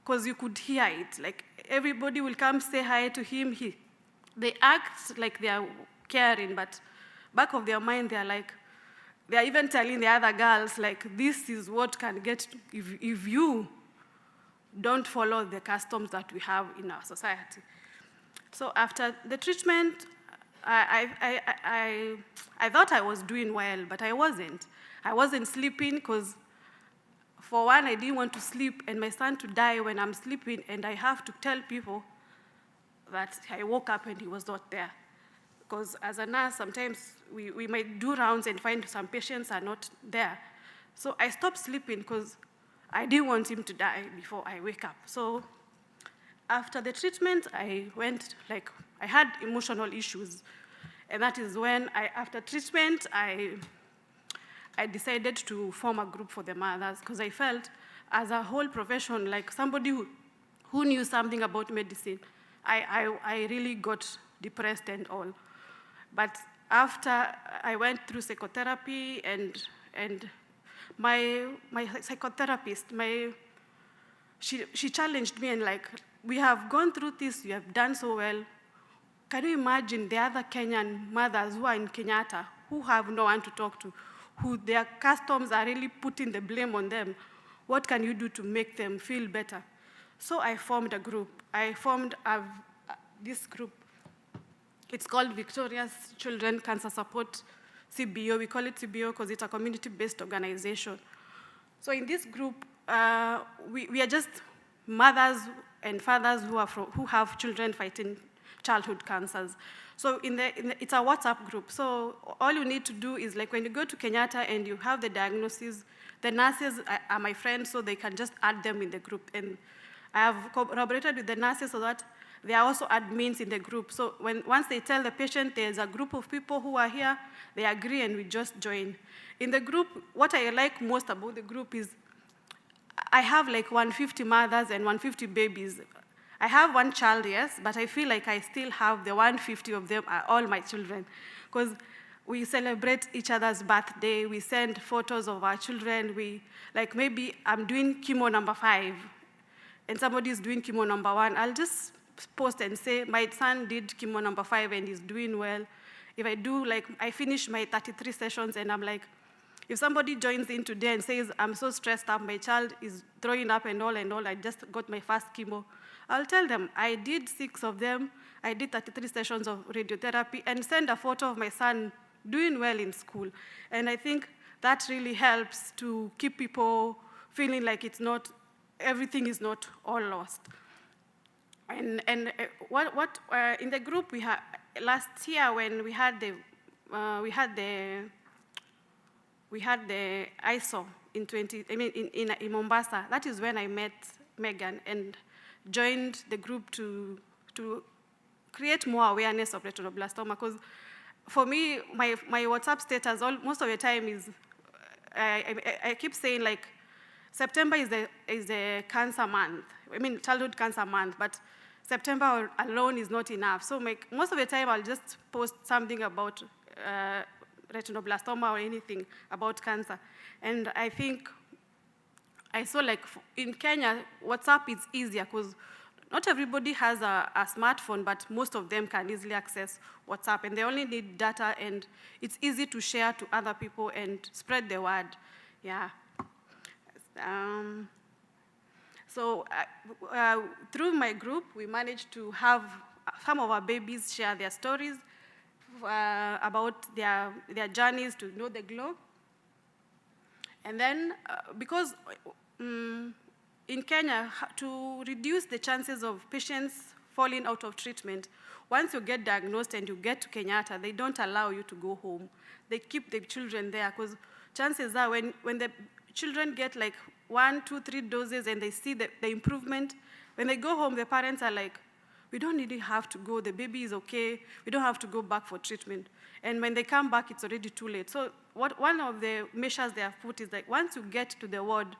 because you could hear it, like everybody will come say hi to him. They act like they are caring, but back of their mind, they're even telling the other girls, like, this is what can get if you don't follow the customs that we have in our society. So after the treatment, I thought I was doing well, but I wasn't. I wasn't sleeping because, for one, I didn't want to sleep and my son to die when I'm sleeping, and I have to tell people that I woke up and he was not there. Because as a nurse, sometimes we might do rounds and find some patients are not there. So I stopped sleeping because I didn't want him to die before I wake up. So after the treatment, I had emotional issues. And that is when, after treatment, I decided to form a group for the mothers, because I felt, as a whole profession, like somebody who knew something about medicine, I really got depressed and all. But after I went through psychotherapy, and my psychotherapist, she challenged me and like, we have gone through this, you have done so well. Can you imagine the other Kenyan mothers who are in Kenyatta, who have no one to talk to, who their customs are really putting the blame on them? What can you do to make them feel better? So I formed a group. I formed this group. It's called Victoria's Children Cancer Support, CBO. We call it CBO because it's a community-based organization. So in this group, we are just mothers and fathers who have children fighting childhood cancers. So it's a WhatsApp group. So all you need to do is, like, when you go to Kenyatta and you have the diagnosis, the nurses are my friends, so they can just add them in the group. And I have collaborated with the nurses so that they are also admins in the group. So once they tell the patient there's a group of people who are here, they agree and we just join. In the group, what I like most about the group is I have like 150 mothers and 150 babies. I have one child, yes, but I feel like I still have the 150 of them are all my children, because we celebrate each other's birthday, we send photos of our children, like maybe I'm doing chemo number 5, and somebody's doing chemo number 1, I'll just post and say, my son did chemo number 5 and he's doing well. If I finish my 33 sessions and I'm like, if somebody joins in today and says, I'm so stressed up, my child is throwing up and all, I just got my first chemo, I'll tell them, I did 6 of them, I did 33 sessions of radiotherapy, and send a photo of my son doing well in school. And I think that really helps to keep people feeling like everything is not all lost. And in the group we had last year when we had the ISO in Mombasa. That is when I met Megan and joined the group to create more awareness of retinoblastoma. Because for me, my WhatsApp status most of the time is I keep saying, like, September is the cancer month. Childhood cancer month, but September alone is not enough. So most of the time, I'll just post something about retinoblastoma or anything about cancer. And I think I saw, like, in Kenya, WhatsApp is easier because not everybody has a smartphone, but most of them can easily access WhatsApp, and they only need data, and it's easy to share to other people and spread the word. Yeah. So through my group, we managed to have some of our babies share their stories about their journeys to KnowTheGlow. And then, because in Kenya, to reduce the chances of patients falling out of treatment, once you get diagnosed and you get to Kenyatta, they don't allow you to go home. They keep the children there, because chances are when the children get like 1, 2, 3 doses and they see the improvement, when they go home, the parents are like, we don't really have to go, the baby is okay, we don't have to go back for treatment. And when they come back, it's already too late. So one of the measures they have put is like once you get to the ward,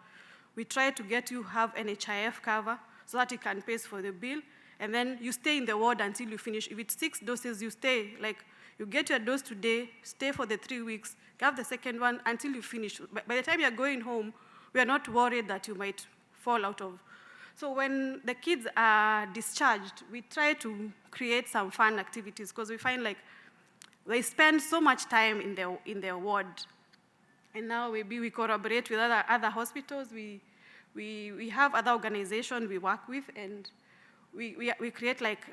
we try to get you have an HIF cover so that you can pay for the bill, and then you stay in the ward until you finish. If it's 6 doses, you stay. Like you get your dose today, stay for the 3 weeks, have the second one until you finish. By the time you're going home, we are not worried that you might fall out of. So when the kids are discharged, we try to create some fun activities because we find like they spend so much time in their ward. And now maybe we collaborate with other hospitals. We have other organizations we work with, and we create like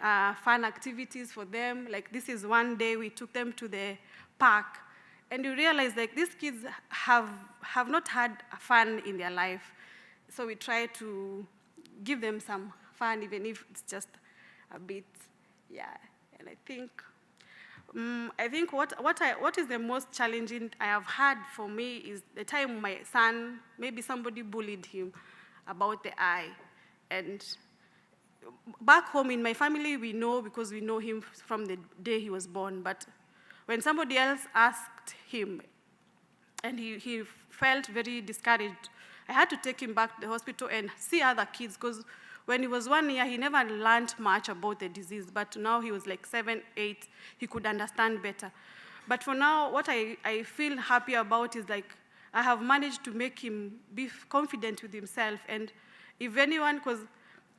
fun activities for them. Like this is one day we took them to the park, and you realize like these kids have not had fun in their life. So we try to give them some fun, even if it's just a bit, yeah. And I think what is the most challenging I have had for me is the time my son, maybe somebody bullied him about the eye. And back home in my family, we know because we know him from the day he was born. But when somebody else asked him and he felt very discouraged, I had to take him back to the hospital and see other kids because when he was 1 year, he never learned much about the disease, but now he was like 7, 8, he could understand better. But for now, what I feel happy about is like I have managed to make him be confident with himself. And if anyone, because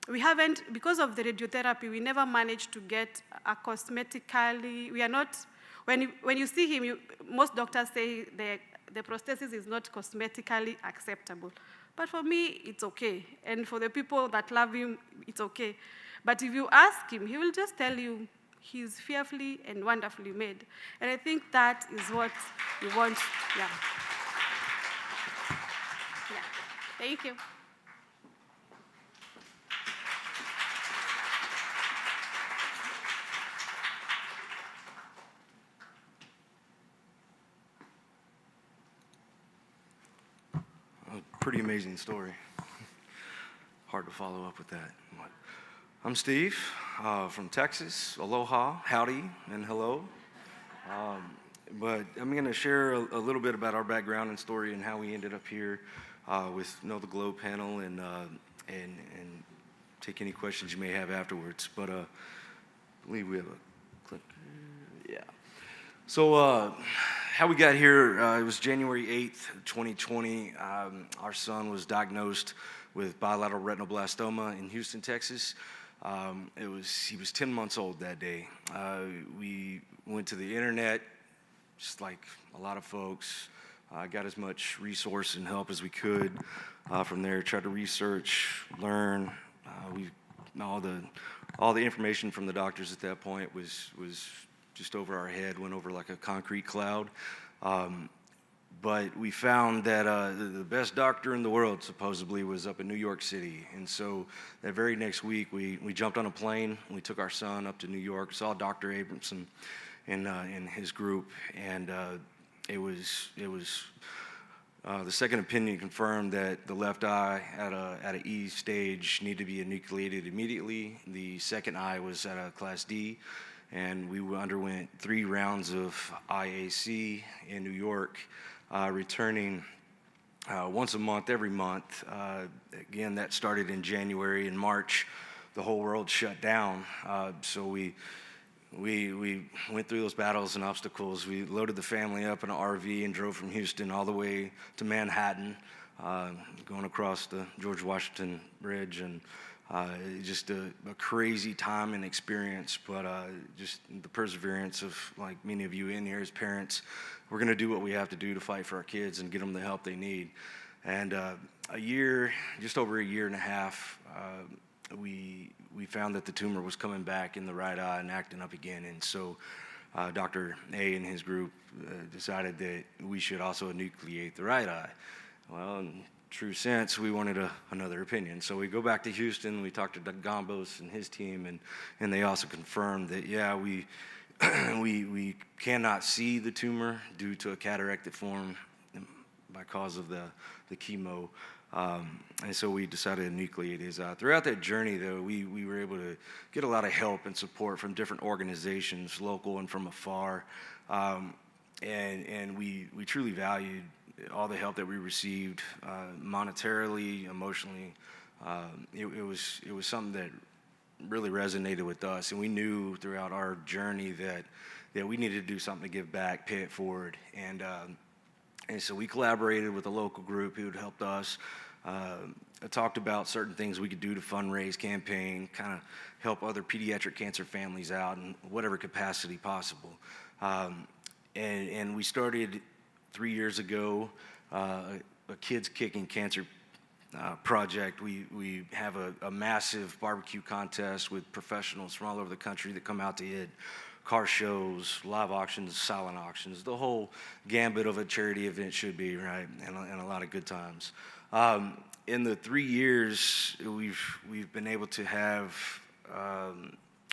we haven't, because of the radiotherapy, we never managed to get a cosmetically, we are not, when you see him, most doctors say the prosthesis is not cosmetically acceptable. But for me, it's okay. And for the people that love him, it's okay. But if you ask him, he will just tell you he's fearfully and wonderfully made. And I think that is what we want. Yeah. Yeah. Thank you. Pretty amazing story. Hard to follow up with that. I'm Steve from Texas. Aloha, howdy, and hello. But I'm going to share a little bit about our background and story and how we ended up here with KnowTheGlow panel and take any questions you may have afterwards. But I believe we have a clip. Yeah. So how we got here, it was January 8th, 2020. Our son was diagnosed with bilateral retinoblastoma in Houston, Texas. He was 10 months old that day. We went to the internet, just like a lot of folks, got as much resource and help as we could. From there, tried to research, learn. All the information from the doctors at that point was just over our head, went over like a concrete cloud. But we found that the best doctor in the world supposedly was up in New York City. And so that very next week, we jumped on a plane. We took our son up to New York, saw Dr. Abramson in his group. And it was the second opinion confirmed that the left eye at an E stage needed to be enucleated immediately. The second eye was at a class D. And we underwent 3 rounds of IAC in New York, returning once a month, every month. Again, that started in January. In March, the whole world shut down. So we went through those battles and obstacles. We loaded the family up in an RV and drove from Houston all the way to Manhattan, going across the George Washington Bridge, and just a crazy time and experience, but just the perseverance of like many of you in here as parents. We're going to do what we have to do to fight for our kids and get them the help they need. And just over a year and a half, we found that the tumor was coming back in the right eye and acting up again. And so Dr. A and his group decided that we should also enucleate the right eye. Well, in true sense, we wanted another opinion. So we go back to Houston, we talked to Doug Gombos and his team, and they also confirmed that, yeah, we cannot see the tumor due to a cataracted form by cause of the chemo. And so we decided to enucleate his eye. Throughout that journey, though, we were able to get a lot of help and support from different organizations, local and from afar. and we truly valued all the help that we received, monetarily, emotionally. It was something that really resonated with us, and we knew throughout our journey that we needed to do something to give back, pay it forward, and so we collaborated with a local group who had helped us. Talked about certain things we could do to fundraise, campaign, kind of help other pediatric cancer families out in whatever capacity possible. And we started 3 years ago a Kids Kicking Cancer project. We have a massive barbecue contest with professionals from all over the country that come out to hit car shows, live auctions, silent auctions, the whole gambit of a charity event should be, right? And a lot of good times. In the 3 years, we've been able to have,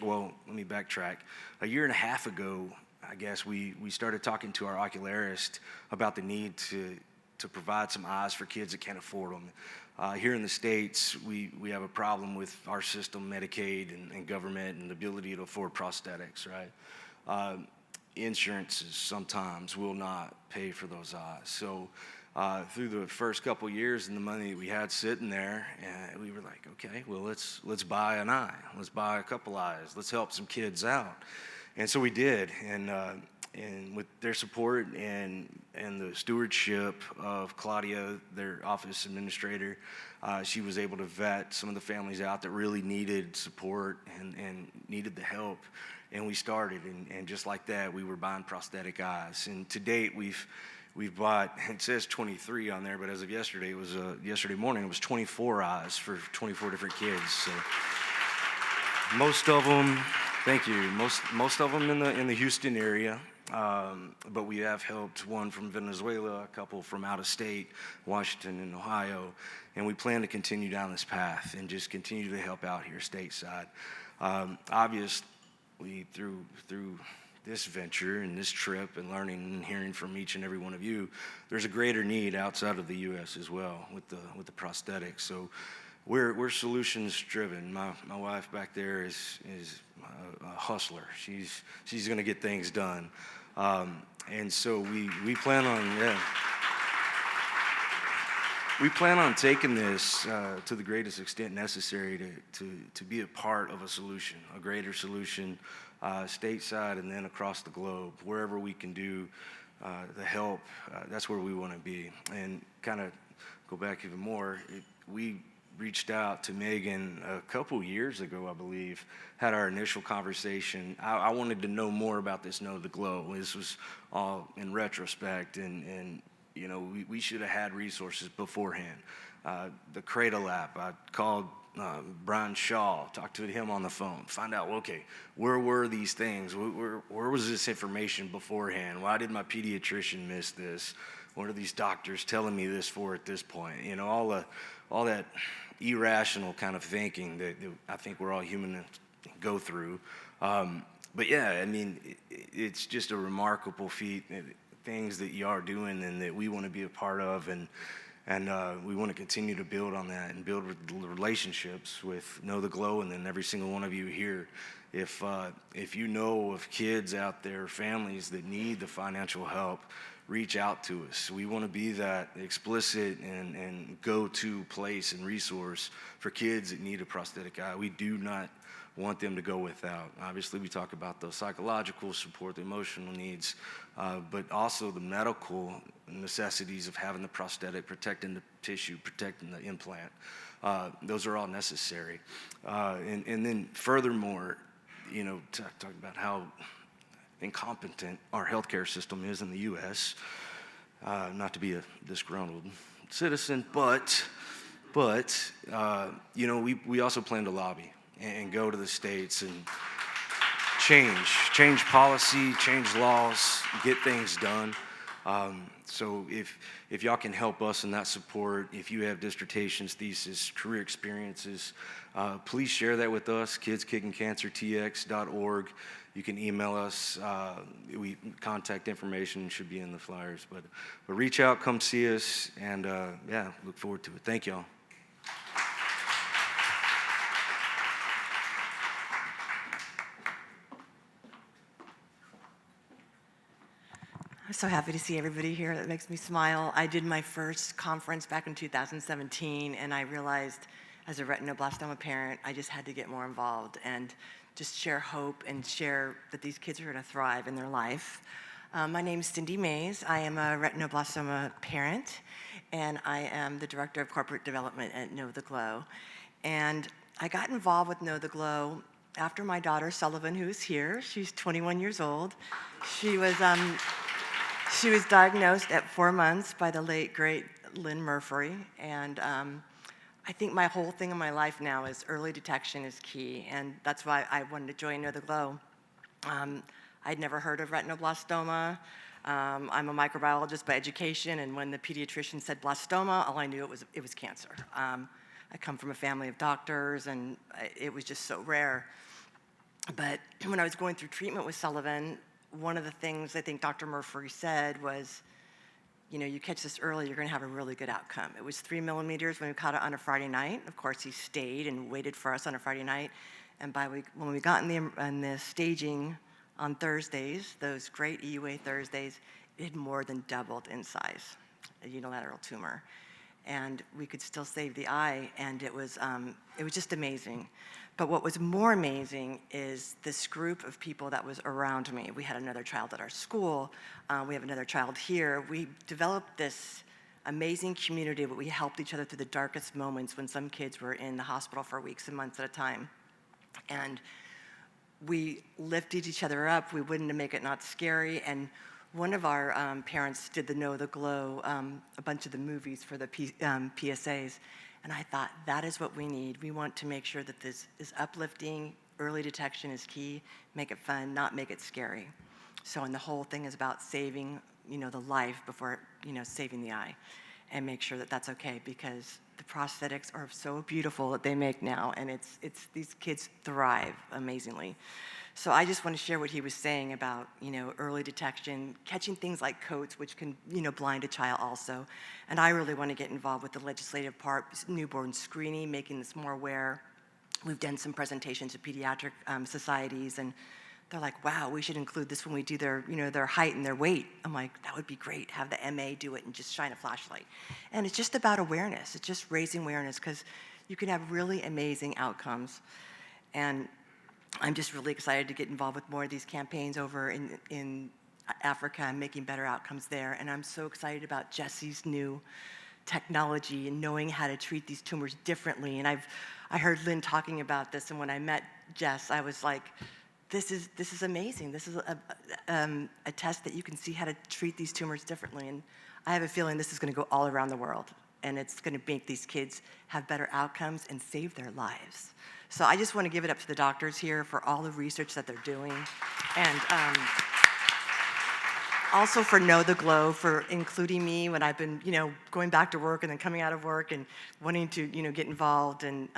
well, let me backtrack. A year and a half ago, I guess, we started talking to our ocularist about the need to provide some eyes for kids that can't afford them. Here in the States, we have a problem with our system, Medicaid and government, and the ability to afford prosthetics, right? Insurances sometimes will not pay for those eyes. So through the first couple years and the money that we had sitting there, we were like, okay, well, let's buy an eye. Let's buy a couple eyes. Let's help some kids out. And so we did, and with their support and the stewardship of Claudia, their office administrator, she was able to vet some of the families out that really needed support and needed the help. And we started, and just like that, we were buying prosthetic eyes. And to date, we've bought, it says 23 on there, but as of yesterday, it was yesterday morning, it was 24 eyes for 24 different kids. So most of them, thank you, most of them in the Houston area. But we have helped one from Venezuela, a couple from out of state, Washington and Ohio, and we plan to continue down this path and just continue to help out here stateside. Obviously, through this venture and this trip and learning and hearing from each and every one of you, there's a greater need outside of the U.S. as well with the prosthetics. So we're solutions driven. My wife back there is a hustler. She's going to get things done. And so we plan on we plan on taking this to the greatest extent necessary to be a part of a solution, a greater solution, stateside and then across the globe, wherever we can do the help. That's where we want to be. And kind of go back even more, we reached out to Megan a couple years ago, I believe, had our initial conversation. I wanted to know more about this KnowTheGlow. This was all in retrospect, and you know, we should have had resources beforehand. The Cradle app, I called Brian Shaw, talked to him on the phone, find out, okay, where were these things? Where was this information beforehand? Why did my pediatrician miss this? What are these doctors telling me this for at this point? You know, all that irrational kind of thinking that I think we're all human to go through. But yeah, I mean, it's just a remarkable feat, things that you are doing and that we want to be a part of, and we want to continue to build on that and build relationships with KnowTheGlow, and then every single one of you here. If you know of kids out there, families that need the financial help, reach out to us. We want to be that explicit and go-to place and resource for kids that need a prosthetic eye. We do not want them to go without. Obviously, we talk about the psychological support, the emotional needs, but also the medical necessities of having the prosthetic, protecting the tissue, protecting the implant. Those are all necessary. And then furthermore, you know, talk about how incompetent our healthcare system is in the U.S. Not to be a disgruntled citizen, but you know, we also plan to lobby and go to the states and change policy, change laws, get things done. So if y'all can help us in that support, if you have dissertations, thesis, career experiences, please share that with us, kidskickingcancertx.org. You can email us. Contact information should be in the flyers. But reach out, come see us, and yeah, look forward to it. Thank y'all. so happy to see everybody here. That makes me smile. I did my first conference back in 2017, and I realized as a retinoblastoma parent, I just had to get more involved and just share hope and share that these kids are going to thrive in their life. My name is Cindy Mays. I am a retinoblastoma parent, and I am the Director of Corporate Development at KnowTheGlow. And I got involved with KnowTheGlow after my daughter, Sullivan, who is here. She's 21 years old. She was diagnosed at 4 months by the late, great Lynn Murphy, and I think my whole thing in my life now is early detection is key, and that's why I wanted to join KnowTheGlow. I'd never heard of retinoblastoma. I'm a microbiologist by education, and when the pediatrician said blastoma, all I knew it was cancer. I come from a family of doctors, and it was just so rare. But when I was going through treatment with Sullivan, one of the things I think Dr. Murphy said was, you know, you catch this early, you're going to have a really good outcome. It was 3 millimeters when we caught it on a Friday night. Of course, he stayed and waited for us on a Friday night. And when we got in the staging on Thursdays, those great EUA Thursdays, it had more than doubled in size, a unilateral tumor. And we could still save the eye, and it was just amazing. But what was more amazing is this group of people that was around me. We had another child at our school. We have another child here. We developed this amazing community where we helped each other through the darkest moments when some kids were in the hospital for weeks and months at a time. And we lifted each other up. We wouldn't make it not scary. And one of our parents did the KnowTheGlow, a bunch of the movies for the PSAs. And I thought, that is what we need. We want to make sure that this is uplifting. Early detection is key. Make it fun, not make it scary. So, and the whole thing is about saving, the life before, saving the eye. And make sure that that's okay, because the prosthetics are so beautiful that they make now, and these kids thrive amazingly. So I just want to share what he was saying about, early detection, catching things like coats, which can, blind a child also. And I really want to get involved with the legislative part, newborn screening, making this more aware. We've done some presentations to pediatric societies, and they're like, wow, we should include this when we do their height and their weight. I'm like, that would be great. Have the MA do it and just shine a flashlight. And it's just about awareness. It's just raising awareness, because you can have really amazing outcomes. And I'm just really excited to get involved with more of these campaigns over in Africa and making better outcomes there. And I'm so excited about Jesse's new technology and knowing how to treat these tumors differently. And I heard Lynn talking about this, and when I met Jess, I was like, this is amazing. This is a test that you can see how to treat these tumors differently. And I have a feeling this is going to go all around the world, and it's going to make these kids have better outcomes and save their lives. So I just want to give it up to the doctors here for all the research that they're doing, and also for KnowTheGlow for including me when I've been, going back to work and then coming out of work and wanting to, get involved in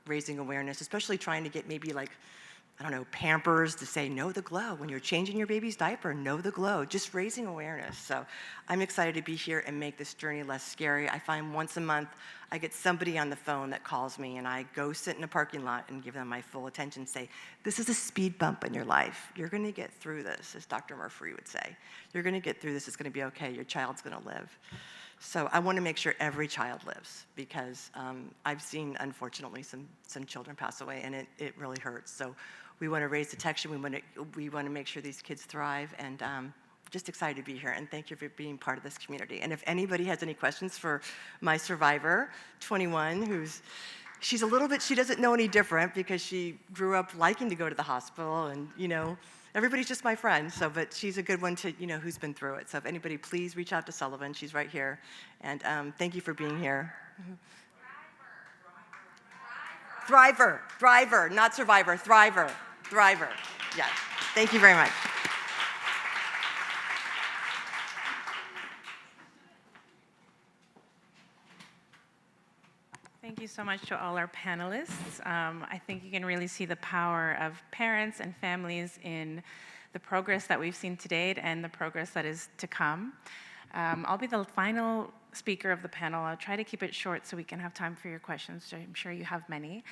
raising awareness, especially trying to get maybe like, Pampers to say KnowTheGlow. When you're changing your baby's diaper, KnowTheGlow, just raising awareness. So I'm excited to be here and make this journey less scary. I find once a month, I get somebody on the phone that calls me, and I go sit in a parking lot and give them my full attention, say, this is a speed bump in your life. You're gonna get through this, as Dr. Murphy would say. You're gonna get through this, it's gonna be okay, your child's gonna live. So I wanna make sure every child lives, because I've seen, unfortunately, some children pass away, and it really hurts. So we want to raise detection. We want to make sure these kids thrive, and just excited to be here. And thank you for being part of this community. And if anybody has any questions for my survivor, 21, she doesn't know any different because she grew up liking to go to the hospital, and everybody's just my friend. So, but she's a good one to who's been through it. So if anybody, please reach out to Sullivan. She's right here. And thank you for being here. Thriver, not survivor, thriver, yes. Thank you very much. Thank you so much to all our panelists. I think you can really see the power of parents and families in the progress that we've seen to date and the progress that is to come. I'll be the final speaker of the panel. I'll try to keep it short so we can have time for your questions, which I'm sure you have many.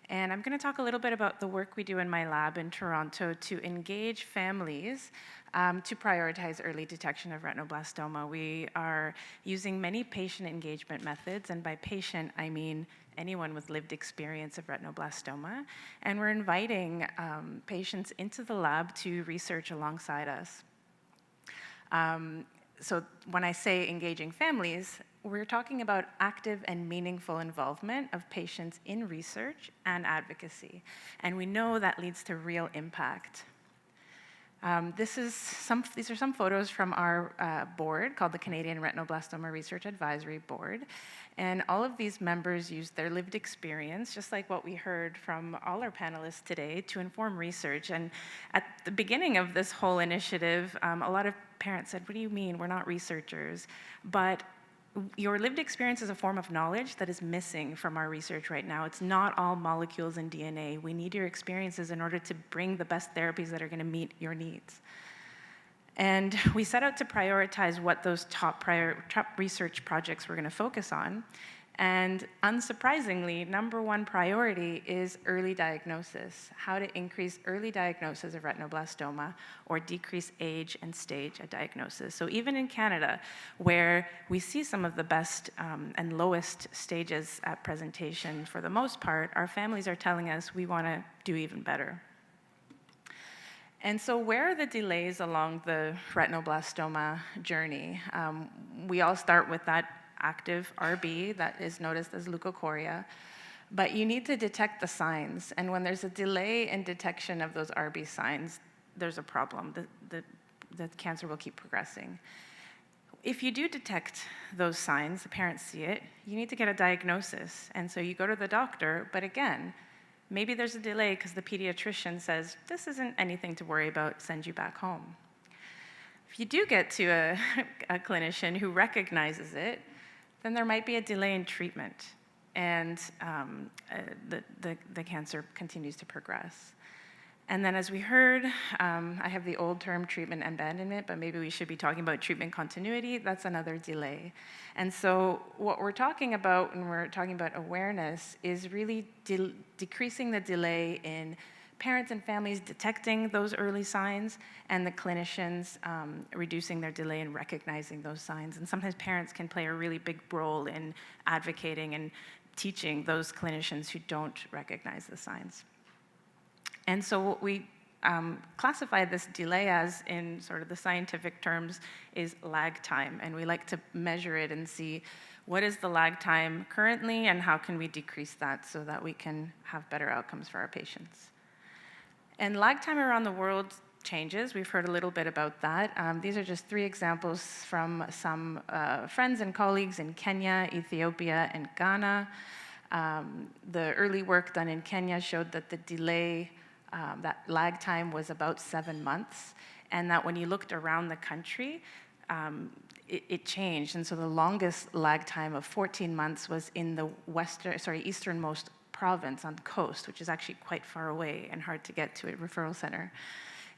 And I'm going to talk a little bit about the work we do in my lab in Toronto to engage families to prioritize early detection of retinoblastoma. We are using many patient engagement methods, and by patient, I mean anyone with lived experience of retinoblastoma. And we're inviting patients into the lab to research alongside us. So when I say engaging families, we're talking about active and meaningful involvement of patients in research and advocacy. And we know that leads to real impact. These are some photos from our board called the Canadian Retinoblastoma Research Advisory Board. And all of these members use their lived experience, just like what we heard from all our panelists today, to inform research. And at the beginning of this whole initiative, a lot of parents said, "What do you mean? We're not researchers." But your lived experience is a form of knowledge that is missing from our research right now. It's not all molecules and DNA. We need your experiences in order to bring the best therapies that are going to meet your needs. And we set out to prioritize what those top research projects we're going to focus on. And unsurprisingly, number one priority is early diagnosis, how to increase early diagnosis of retinoblastoma or decrease age and stage of diagnosis. So even in Canada, where we see some of the best and lowest stages at presentation for the most part, our families are telling us we want to do even better. And so where are the delays along the retinoblastoma journey? We all start with that active RB that is noticed as leukocoria, but you need to detect the signs. And when there's a delay in detection of those RB signs, there's a problem. The cancer will keep progressing. If you do detect those signs, the parents see it, you need to get a diagnosis. And so you go to the doctor, but again, maybe there's a delay because the pediatrician says, this isn't anything to worry about, send you back home. If you do get to a clinician who recognizes it, then there might be a delay in treatment, and the cancer continues to progress. And then as we heard, I have the old term treatment abandonment, but maybe we should be talking about treatment continuity. That's another delay. And so what we're talking about when we're talking about awareness is really decreasing the delay in parents and families detecting those early signs, and the clinicians reducing their delay in recognizing those signs. And sometimes parents can play a really big role in advocating and teaching those clinicians who don't recognize the signs. And so what we classify this delay as, in sort of the scientific terms, is lag time. And we like to measure it and see what is the lag time currently and how can we decrease that so that we can have better outcomes for our patients. And lag time around the world changes. We've heard a little bit about that. These are just 3 examples from some friends and colleagues in Kenya, Ethiopia, and Ghana. The early work done in Kenya showed that the delay, that lag time was about 7 months, and that when you looked around the country, it changed. And so the longest lag time of 14 months was in the easternmost province on the coast, which is actually quite far away and hard to get to a referral center.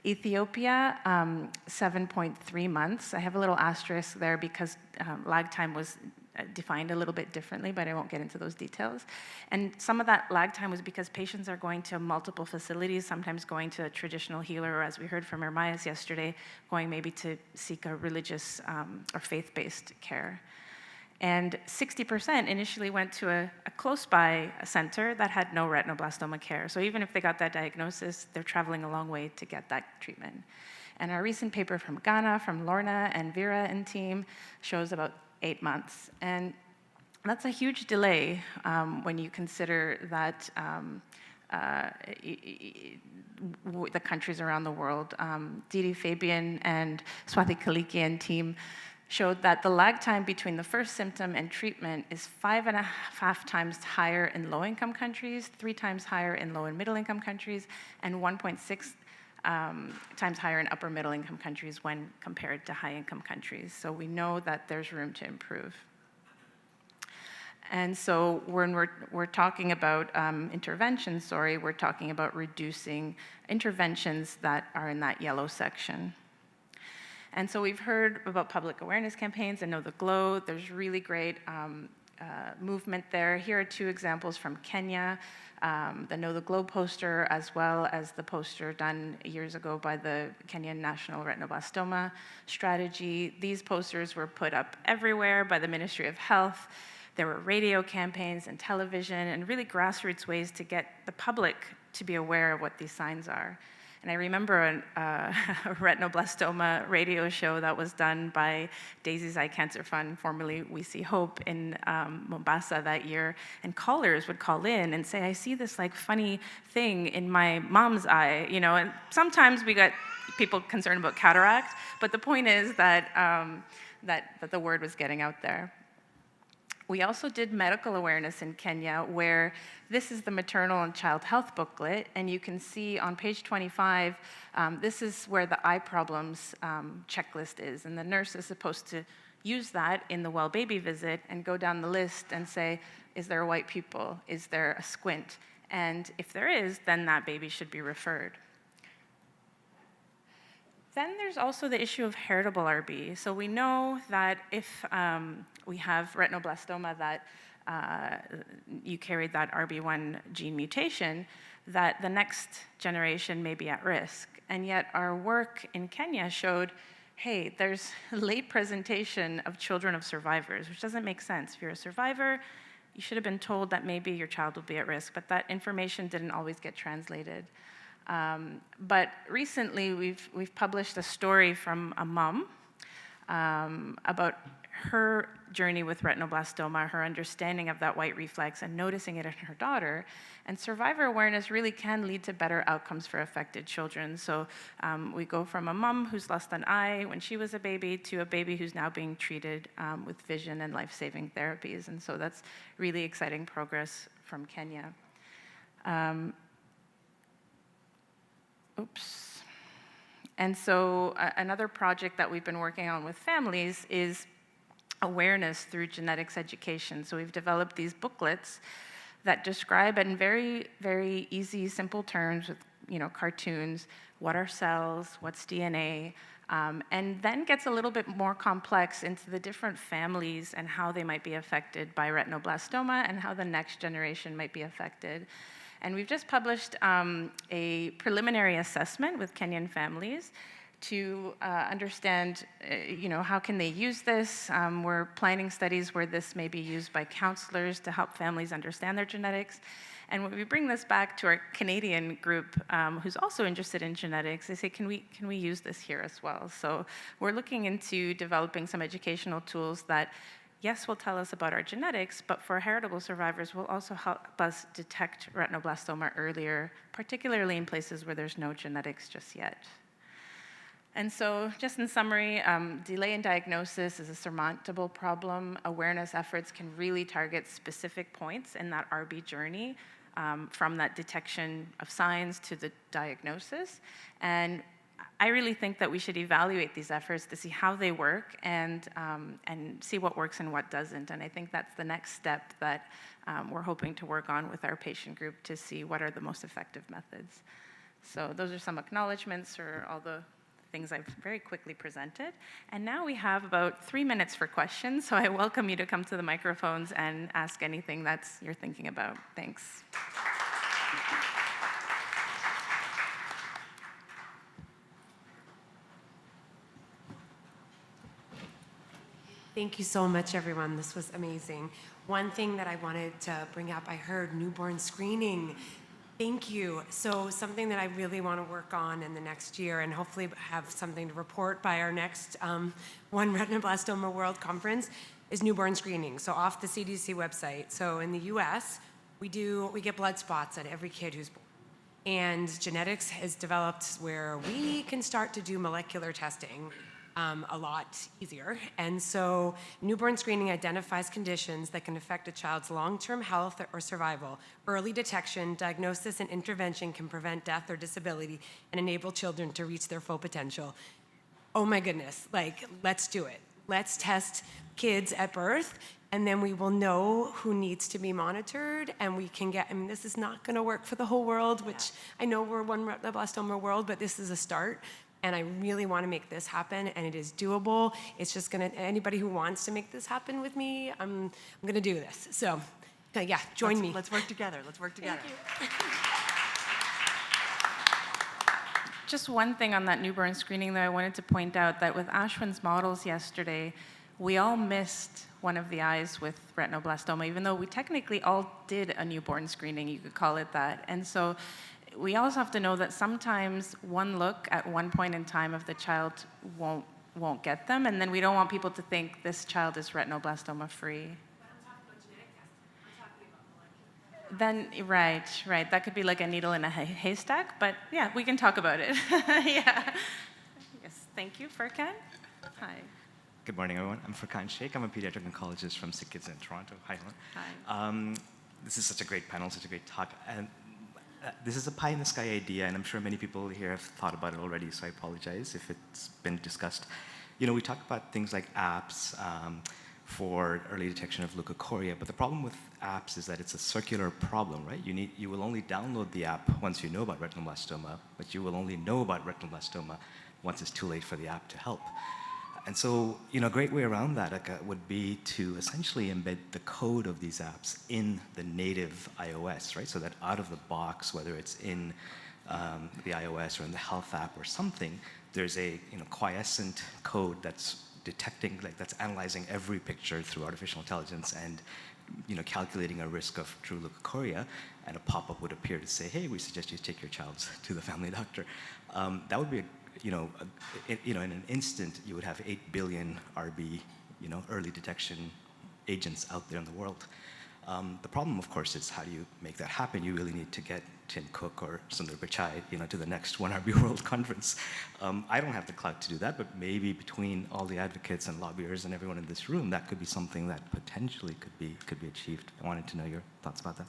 Ethiopia, 7.3 months. I have a little asterisk there because lag time was defined a little bit differently, but I won't get into those details. And some of that lag time was because patients are going to multiple facilities, sometimes going to a traditional healer, or as we heard from Ermias yesterday, going maybe to seek a religious or faith-based care. And 60% initially went to a close-by center that had no retinoblastoma care. So even if they got that diagnosis, they're traveling a long way to get that treatment. And our recent paper from Ghana, from Lorna and Vera and team, shows about 8 months. And that's a huge delay when you consider that the countries around the world. Didi Fabian and Swathi Kaliki and team showed that the lag time between the first symptom and treatment is 5.5 times higher in low-income countries, 3 times higher in low and middle-income countries, and 1.6 times higher in upper middle-income countries when compared to high-income countries. So we know that there's room to improve. And so when we're talking about interventions, we're talking about reducing interventions that are in that yellow section. And so we've heard about public awareness campaigns and KnowTheGlow. There's really great movement there. Here are two examples from Kenya, the KnowTheGlow poster, as well as the poster done years ago by the Kenyan National Retinoblastoma Strategy. These posters were put up everywhere by the Ministry of Health. There were radio campaigns and television and really grassroots ways to get the public to be aware of what these signs are. And I remember a retinoblastoma radio show that was done by Daisy's Eye Cancer Fund, formerly We See Hope, in Mombasa that year. And callers would call in and say, I see this like funny thing in my mom's eye, you know. And sometimes we got people concerned about cataract, but the point is that, that the word was getting out there. We also did medical awareness in Kenya, where this is the maternal and child health booklet, and you can see on page 25, this is where the eye problems checklist is, and the nurse is supposed to use that in the well baby visit and go down the list and say, is there a white pupil? Is there a squint? And if there is, then that baby should be referred. Then there's also the issue of heritable RB. So we know that if we have retinoblastoma that you carried that RB1 gene mutation, that the next generation may be at risk. And yet our work in Kenya showed, hey, there's late presentation of children of survivors, which doesn't make sense. If you're a survivor, you should have been told that maybe your child will be at risk, but that information didn't always get translated. But recently, we've published a story from a mom about her journey with retinoblastoma, her understanding of that white reflex, and noticing it in her daughter. And survivor awareness really can lead to better outcomes for affected children. So we go from a mom who's lost an eye when she was a baby to a baby who's now being treated with vision and life-saving therapies. And so that's really exciting progress from Kenya. And so another project that we've been working on with families is awareness through genetics education. So we've developed these booklets that describe in very, very easy, simple terms with, you know, cartoons, what are cells, what's DNA, and then gets a little bit more complex into the different families and how they might be affected by retinoblastoma and how the next generation might be affected. And we've just published a preliminary assessment with Kenyan families to understand, you know, how can they use this. We're planning studies where this may be used by counselors to help families understand their genetics. And when we bring this back to our Canadian group, who's also interested in genetics, they say, can we use this here as well? So we're looking into developing some educational tools that, yes, will tell us about our genetics, but for heritable survivors will also help us detect retinoblastoma earlier, particularly in places where there's no genetics just yet. And so, just in summary, delay in diagnosis is a surmountable problem. Awareness efforts can really target specific points in that RB journey, from that detection of signs to the diagnosis. And I really think that we should evaluate these efforts to see how they work and see what works and what doesn't. And I think that's the next step that we're hoping to work on with our patient group to see what are the most effective methods. So those are some acknowledgements for all the things I've very quickly presented. And now we have about 3 minutes for questions. So I welcome you to come to the microphones and ask anything that's you're thinking about. Thanks. Thank you so much, everyone. This was amazing. One thing that I wanted to bring up, I heard newborn screening. Thank you. So something that I really want to work on in the next year and hopefully have something to report by our next One Retinoblastoma World Conference is newborn screening. So off the CDC website. So in the US, we get blood spots on every kid who's born. And genetics has developed where we can start to do molecular testing a lot easier. And so newborn screening identifies conditions that can affect a child's long-term health or survival. Early detection, diagnosis, and intervention can prevent death or disability and enable children to reach their full potential. Oh my goodness, like, let's do it. Let's test kids at birth, and then we will know who needs to be monitored, and we can get, I mean, this is not gonna work for the whole world, which I know we're one retinoblastoma world, but this is a start. and I really want to make this happen, and it is doable. It's just anybody who wants to make this happen with me, I'm gonna do this. So, yeah, join me. Let's work together. Let's work together. Just one thing on that newborn screening, though, I wanted to point out that with Ashwin's models yesterday, we all missed one of the eyes with retinoblastoma, even though we technically all did a newborn screening, you could call it that. And so we also have to know that sometimes one look at one point in time of the child won't get them, and then we don't want people to think this child is retinoblastoma free. Then, right, that could be like a needle in a haystack, but yeah, we can talk about it. Yeah. Yes, thank you, Furkan. Hi. Good morning, everyone. I'm Furkan Sheikh. I'm a pediatric oncologist from Sick Kids in Toronto. Hi, Helen. Hi. This is such a great panel, such a great talk. And this is a pie-in-the-sky idea, and I'm sure many people here have thought about it already, so I apologize if it's been discussed. You know, we talk about things like apps for early detection of leukocoria, but the problem with apps is that it's a circular problem, right? You will only download the app once you know about retinoblastoma, but you will only know about retinoblastoma once it's too late for the app to help. And so, you know, a great way around that would be to essentially embed the code of these apps in the native iOS, right? So that out of the box, whether it's in the iOS or in the health app or something, there's a quiescent code that's detecting, that's analyzing every picture through artificial intelligence and calculating a risk of true leukocoria, and a pop-up would appear to say, hey, we suggest you take your child to the family doctor. That would be in an instant, you would have 8 billion RB, early detection agents out there in the world. The problem, of course, is how do you make that happen? You really need to get Tim Cook or Sundar Pichai, to the next 1RB World Conference. I don't have the clout to do that, but maybe between all the advocates and lobbyists and everyone in this room, that could be something that potentially could be achieved. I wanted to know your thoughts about that.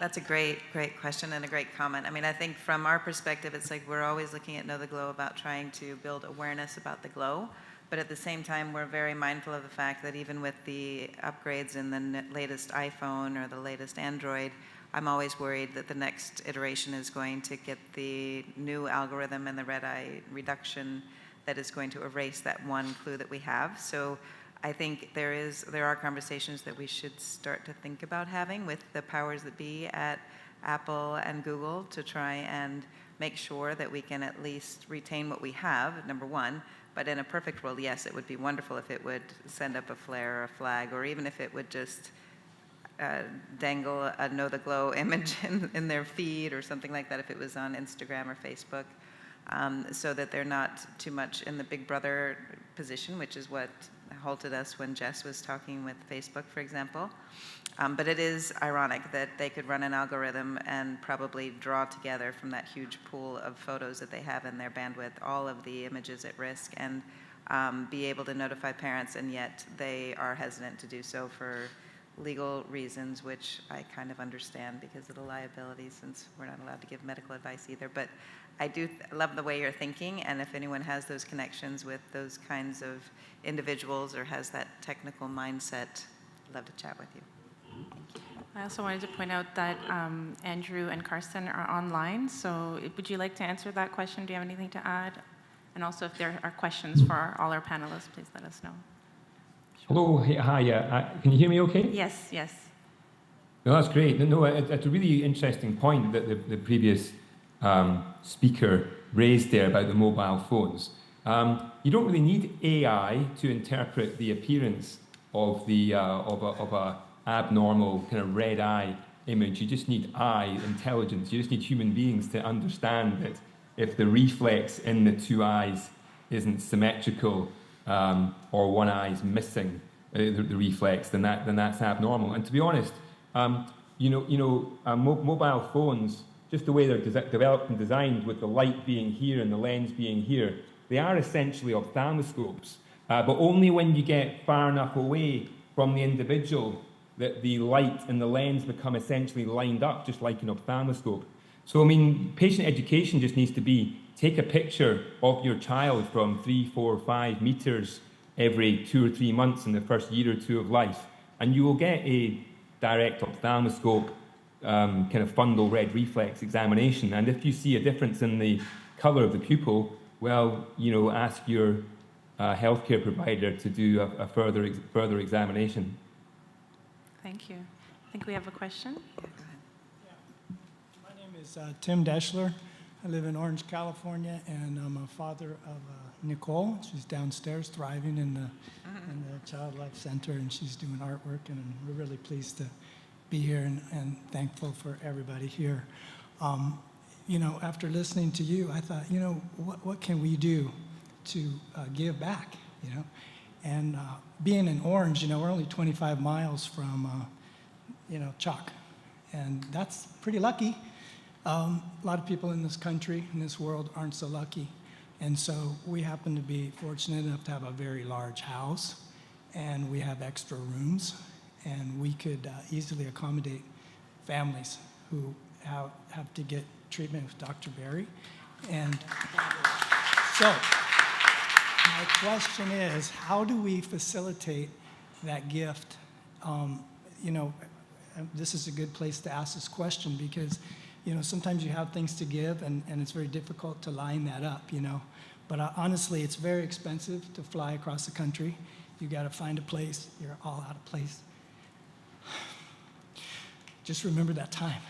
That's a great question and a great comment. I mean, I think from our perspective, it's like we're always looking at KnowTheGlow about trying to build awareness about the glow, but at the same time, we're very mindful of the fact that even with the upgrades in the latest iPhone or the latest Android, I'm always worried that the next iteration is going to get the new algorithm and the red eye reduction that is going to erase that one clue that we have. So I think there are conversations that we should start to think about having with the powers that be at Apple and Google to try and make sure that we can at least retain what we have, number one. But in a perfect world, yes, it would be wonderful if it would send up a flare or a flag, or even if it would just dangle a KnowTheGlow image in their feed or something like that if it was on Instagram or Facebook, so that they're not too much in the big brother position, which is what halted us when Jess was talking with Facebook, for example. But it is ironic that they could run an algorithm and probably draw together from that huge pool of photos that they have in their bandwidth all of the images at risk and be able to notify parents, and yet they are hesitant to do so for legal reasons, which I kind of understand because of the liability, since we're not allowed to give medical advice either. But I do love the way you're thinking, and if anyone has those connections with those kinds of individuals or has that technical mindset, I'd love to chat with you. I also wanted to point out that Andrew and Karsten are online, so would you like to answer that question? Do you have anything to add? And also, if there are questions for all our panelists, please let us know. Hello, hi, can you hear me okay? Yes. No, that's great. No, it's a really interesting point that the previous speaker raised there about the mobile phones. You don't really need AI to interpret the appearance of a abnormal kind of red eye image. You just need eye intelligence. You just need human beings to understand that if the reflex in the two eyes isn't symmetrical or one eye is missing the reflex, then that's abnormal. And to be honest, mobile phones, just the way they're developed and designed, with the light being here and the lens being here, they are essentially ophthalmoscopes, but only when you get far enough away from the individual that the light and the lens become essentially lined up, just like an ophthalmoscope. So, I mean, patient education just needs to be, take a picture of your child from 3, 4, 5 meters every 2 or 3 months in the first year or two of life, and you will get a direct ophthalmoscope kind of fundal red reflex examination. And if you see a difference in the colour of the pupil, well, ask your healthcare provider to do a further examination. Thank you. I think we have a question. My name is Tim Deschler. I live in Orange, California, and I'm a father of Nicole. She's downstairs thriving in the Child Life Center, and she's doing artwork, and we're really pleased to be here and thankful for everybody here. After listening to you, I thought, what can we do to give back, And being in Orange, we're only 25 miles from, Chalk, and that's pretty lucky. A lot of people in this country, in this world, aren't so lucky. And so we happen to be fortunate enough to have a very large house, and we have extra rooms, and we could easily accommodate families who have to get treatment with Dr. Berry. And so my question is, how do we facilitate that gift? This is a good place to ask this question because sometimes you have things to give, and it's very difficult to line that up, But honestly, it's very expensive to fly across the country. You got to find a place. You're all out of place. Just remember that time.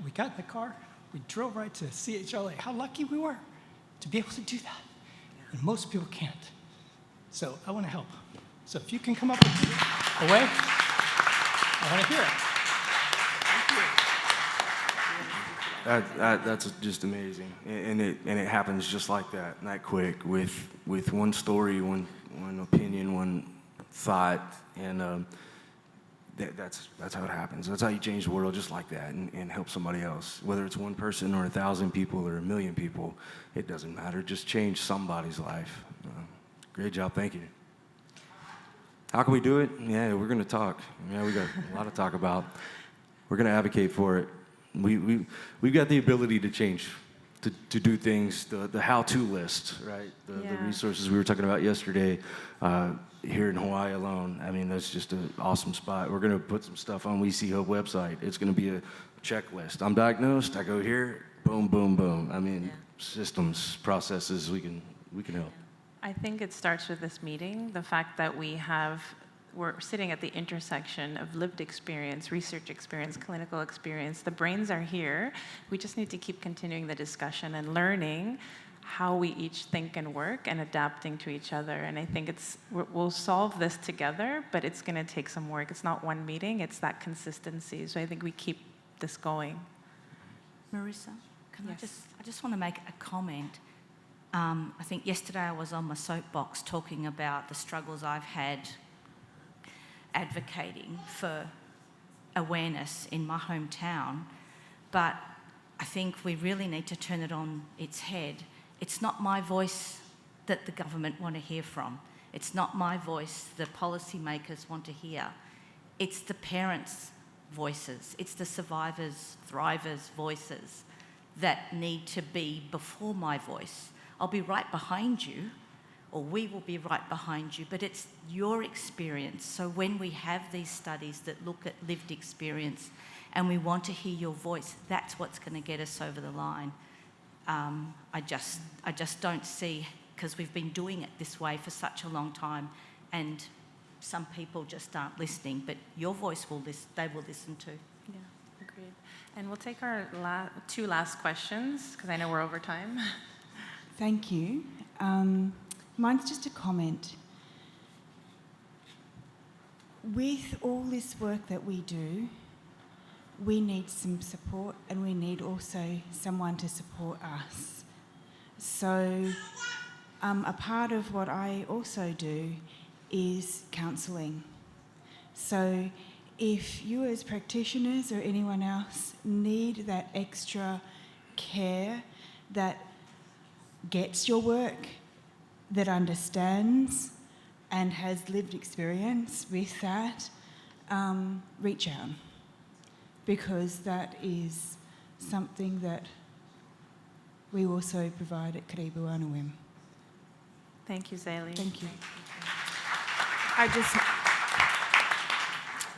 We got in the car. We drove right to CHLA. How lucky we were to be able to do that. And most people can't. So I want to help. So if you can come up with a way, I want to hear it. That's just amazing, and it happens just like that quick, with one story, one opinion, one thought, and that's how it happens. That's how you change the world, just like that, and help somebody else. Whether it's one person or 1,000 people or 1,000,000 people, it doesn't matter. Just change somebody's life. Great job, thank you. How can we do it? Yeah, we're going to talk. Yeah, we got a lot to talk about. We're going to advocate for it. We've got the ability to change, to do things, the how-to list, right? The resources we were talking about yesterday here in Hawaii alone. I mean, that's just an awesome spot. We're going to put some stuff on We See Hope website. It's going to be a checklist. I'm diagnosed, I go here, boom, boom, boom. I mean, systems, processes, we can help. I think it starts with this meeting, the fact that we're sitting at the intersection of lived experience, research experience, clinical experience. The brains are here. We just need to keep continuing the discussion and learning how we each think and work and adapting to each other. And I think we'll solve this together, but it's going to take some work. It's not one meeting, it's that consistency. So I think we keep this going. Marissa, Yes. I just want to make a comment. I think yesterday I was on my soapbox talking about the struggles I've had advocating for awareness in my hometown, but I think we really need to turn it on its head. It's not my voice that the government want to hear from. It's not my voice the policymakers want to hear. It's the parents' voices. It's the survivors, thrivers' voices that need to be before my voice. I'll be right behind you, or we will be right behind you, but it's your experience. So when we have these studies that look at lived experience and we want to hear your voice, that's what's going to get us over the line. I just don't see, because we've been doing it this way for such a long time, and some people just aren't listening, but your voice they will listen to. Yeah, agreed. And we'll take our two last questions, because I know we're over time. Thank you. Mine's just a comment. With all this work that we do, we need some support, and we need also someone to support us. So a part of what I also do is counselling. So if you as practitioners or anyone else need that extra care that gets your work, that understands and has lived experience with that, reach out, because that is something that we also provide at Karibu Anawim. Thank you, Zaylee. Thank you.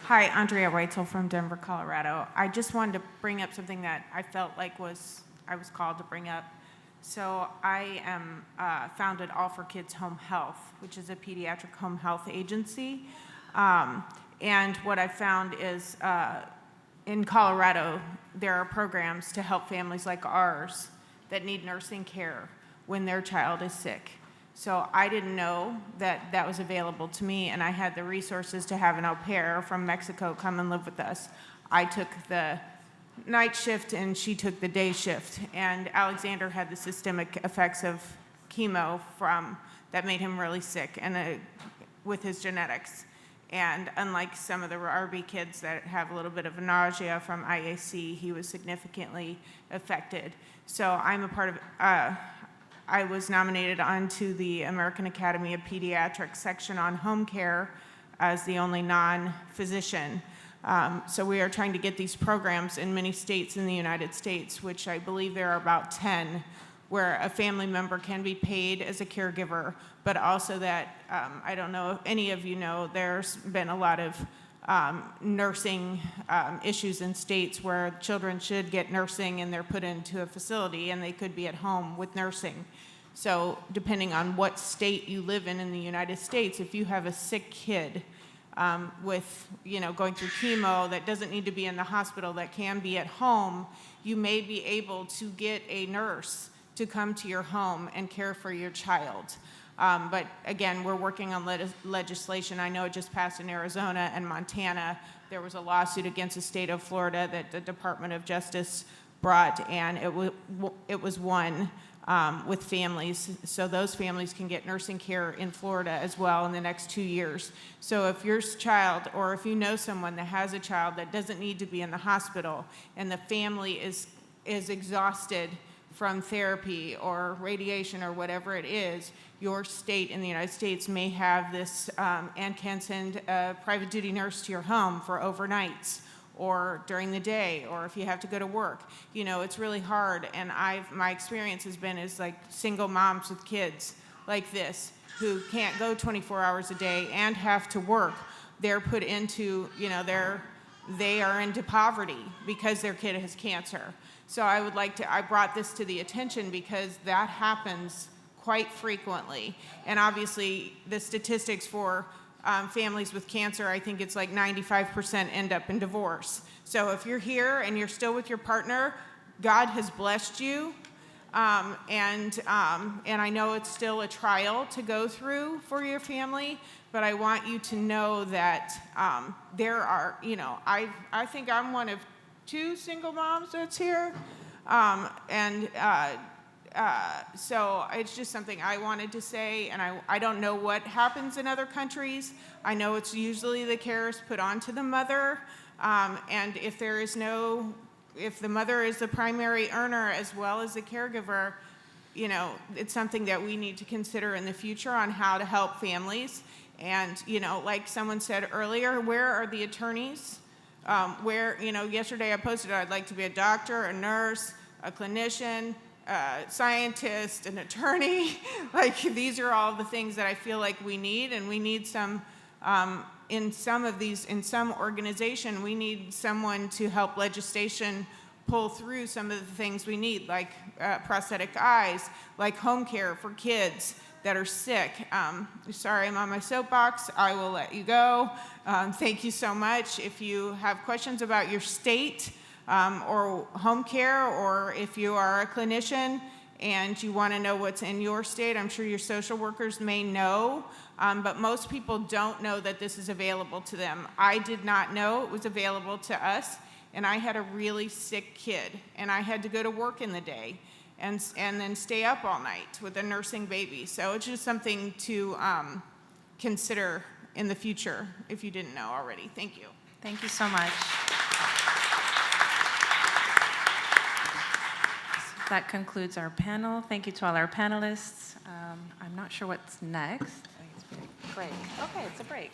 Hi, Andrea Weitzel from Denver, Colorado. I just wanted to bring up something that I felt like I was called to bring up. So I am founded All for Kids Home Health, which is a pediatric home health agency. And what I found is in Colorado, there are programs to help families like ours that need nursing care when their child is sick. So I didn't know that that was available to me, and I had the resources to have an au pair from Mexico come and live with us. I took the night shift and she took the day shift, and Alexander had the systemic effects of chemo that made him really sick and with his genetics. And unlike some of the RB kids that have a little bit of nausea from IAC, he was significantly affected. So I'm a part of, I was nominated onto the American Academy of Pediatrics section on home care as the only non-physician. So we are trying to get these programs in many states in the United States, which I believe there are about 10, where a family member can be paid as a caregiver, but also that, I don't know if any of you know, there's been a lot of nursing issues in states where children should get nursing and they're put into a facility and they could be at home with nursing. So depending on what state you live in the United States, if you have a sick kid with, going through chemo that doesn't need to be in the hospital, that can be at home, you may be able to get a nurse to come to your home and care for your child. But again, we're working on legislation. I know it just passed in Arizona and Montana. There was a lawsuit against the state of Florida that the Department of Justice brought, and it was won with families. So those families can get nursing care in Florida as well in the next 2 years. So if your child, or if you know someone that has a child that doesn't need to be in the hospital, and the family is exhausted from therapy or radiation or whatever it is, your state in the United States may have this and can send a private duty nurse to your home for overnights or during the day, or if you have to go to work. It's really hard, and my experience has been is like single moms with kids like this who can't go 24 hours a day and have to work. They're put into, they are into poverty because their kid has cancer. So I brought this to the attention because that happens quite frequently. And obviously the statistics for families with cancer, I think it's like 95% end up in divorce. So if you're here and you're still with your partner, God has blessed you. And I know it's still a trial to go through for your family, but I want you to know that there are, I think I'm one of 2 single moms that's here. So it's just something I wanted to say, and I don't know what happens in other countries. I know it's usually the care is put onto the mother, and if the mother is the primary earner as well as the caregiver, it's something that we need to consider in the future on how to help families. And, like someone said earlier, where are the attorneys? Yesterday I posted I'd like to be a doctor, a nurse, a clinician, a scientist, an attorney. Like, these are all the things that I feel like we need, and we need some, in some organization, we need someone to help legislation pull through some of the things we need, like prosthetic eyes, like home care for kids that are sick. Sorry, I'm on my soapbox. I will let you go. Thank you so much. If you have questions about your state or home care, or if you are a clinician and you want to know what's in your state, I'm sure your social workers may know, but most people don't know that this is available to them. I did not know it was available to us, and I had a really sick kid, and I had to go to work in the day and then stay up all night with a nursing baby. So it's just something to consider in the future if you didn't know already. Thank you. Thank you so much. That concludes our panel. Thank you to all our panelists. I'm not sure what's next. I think it's break. Okay, it's a break.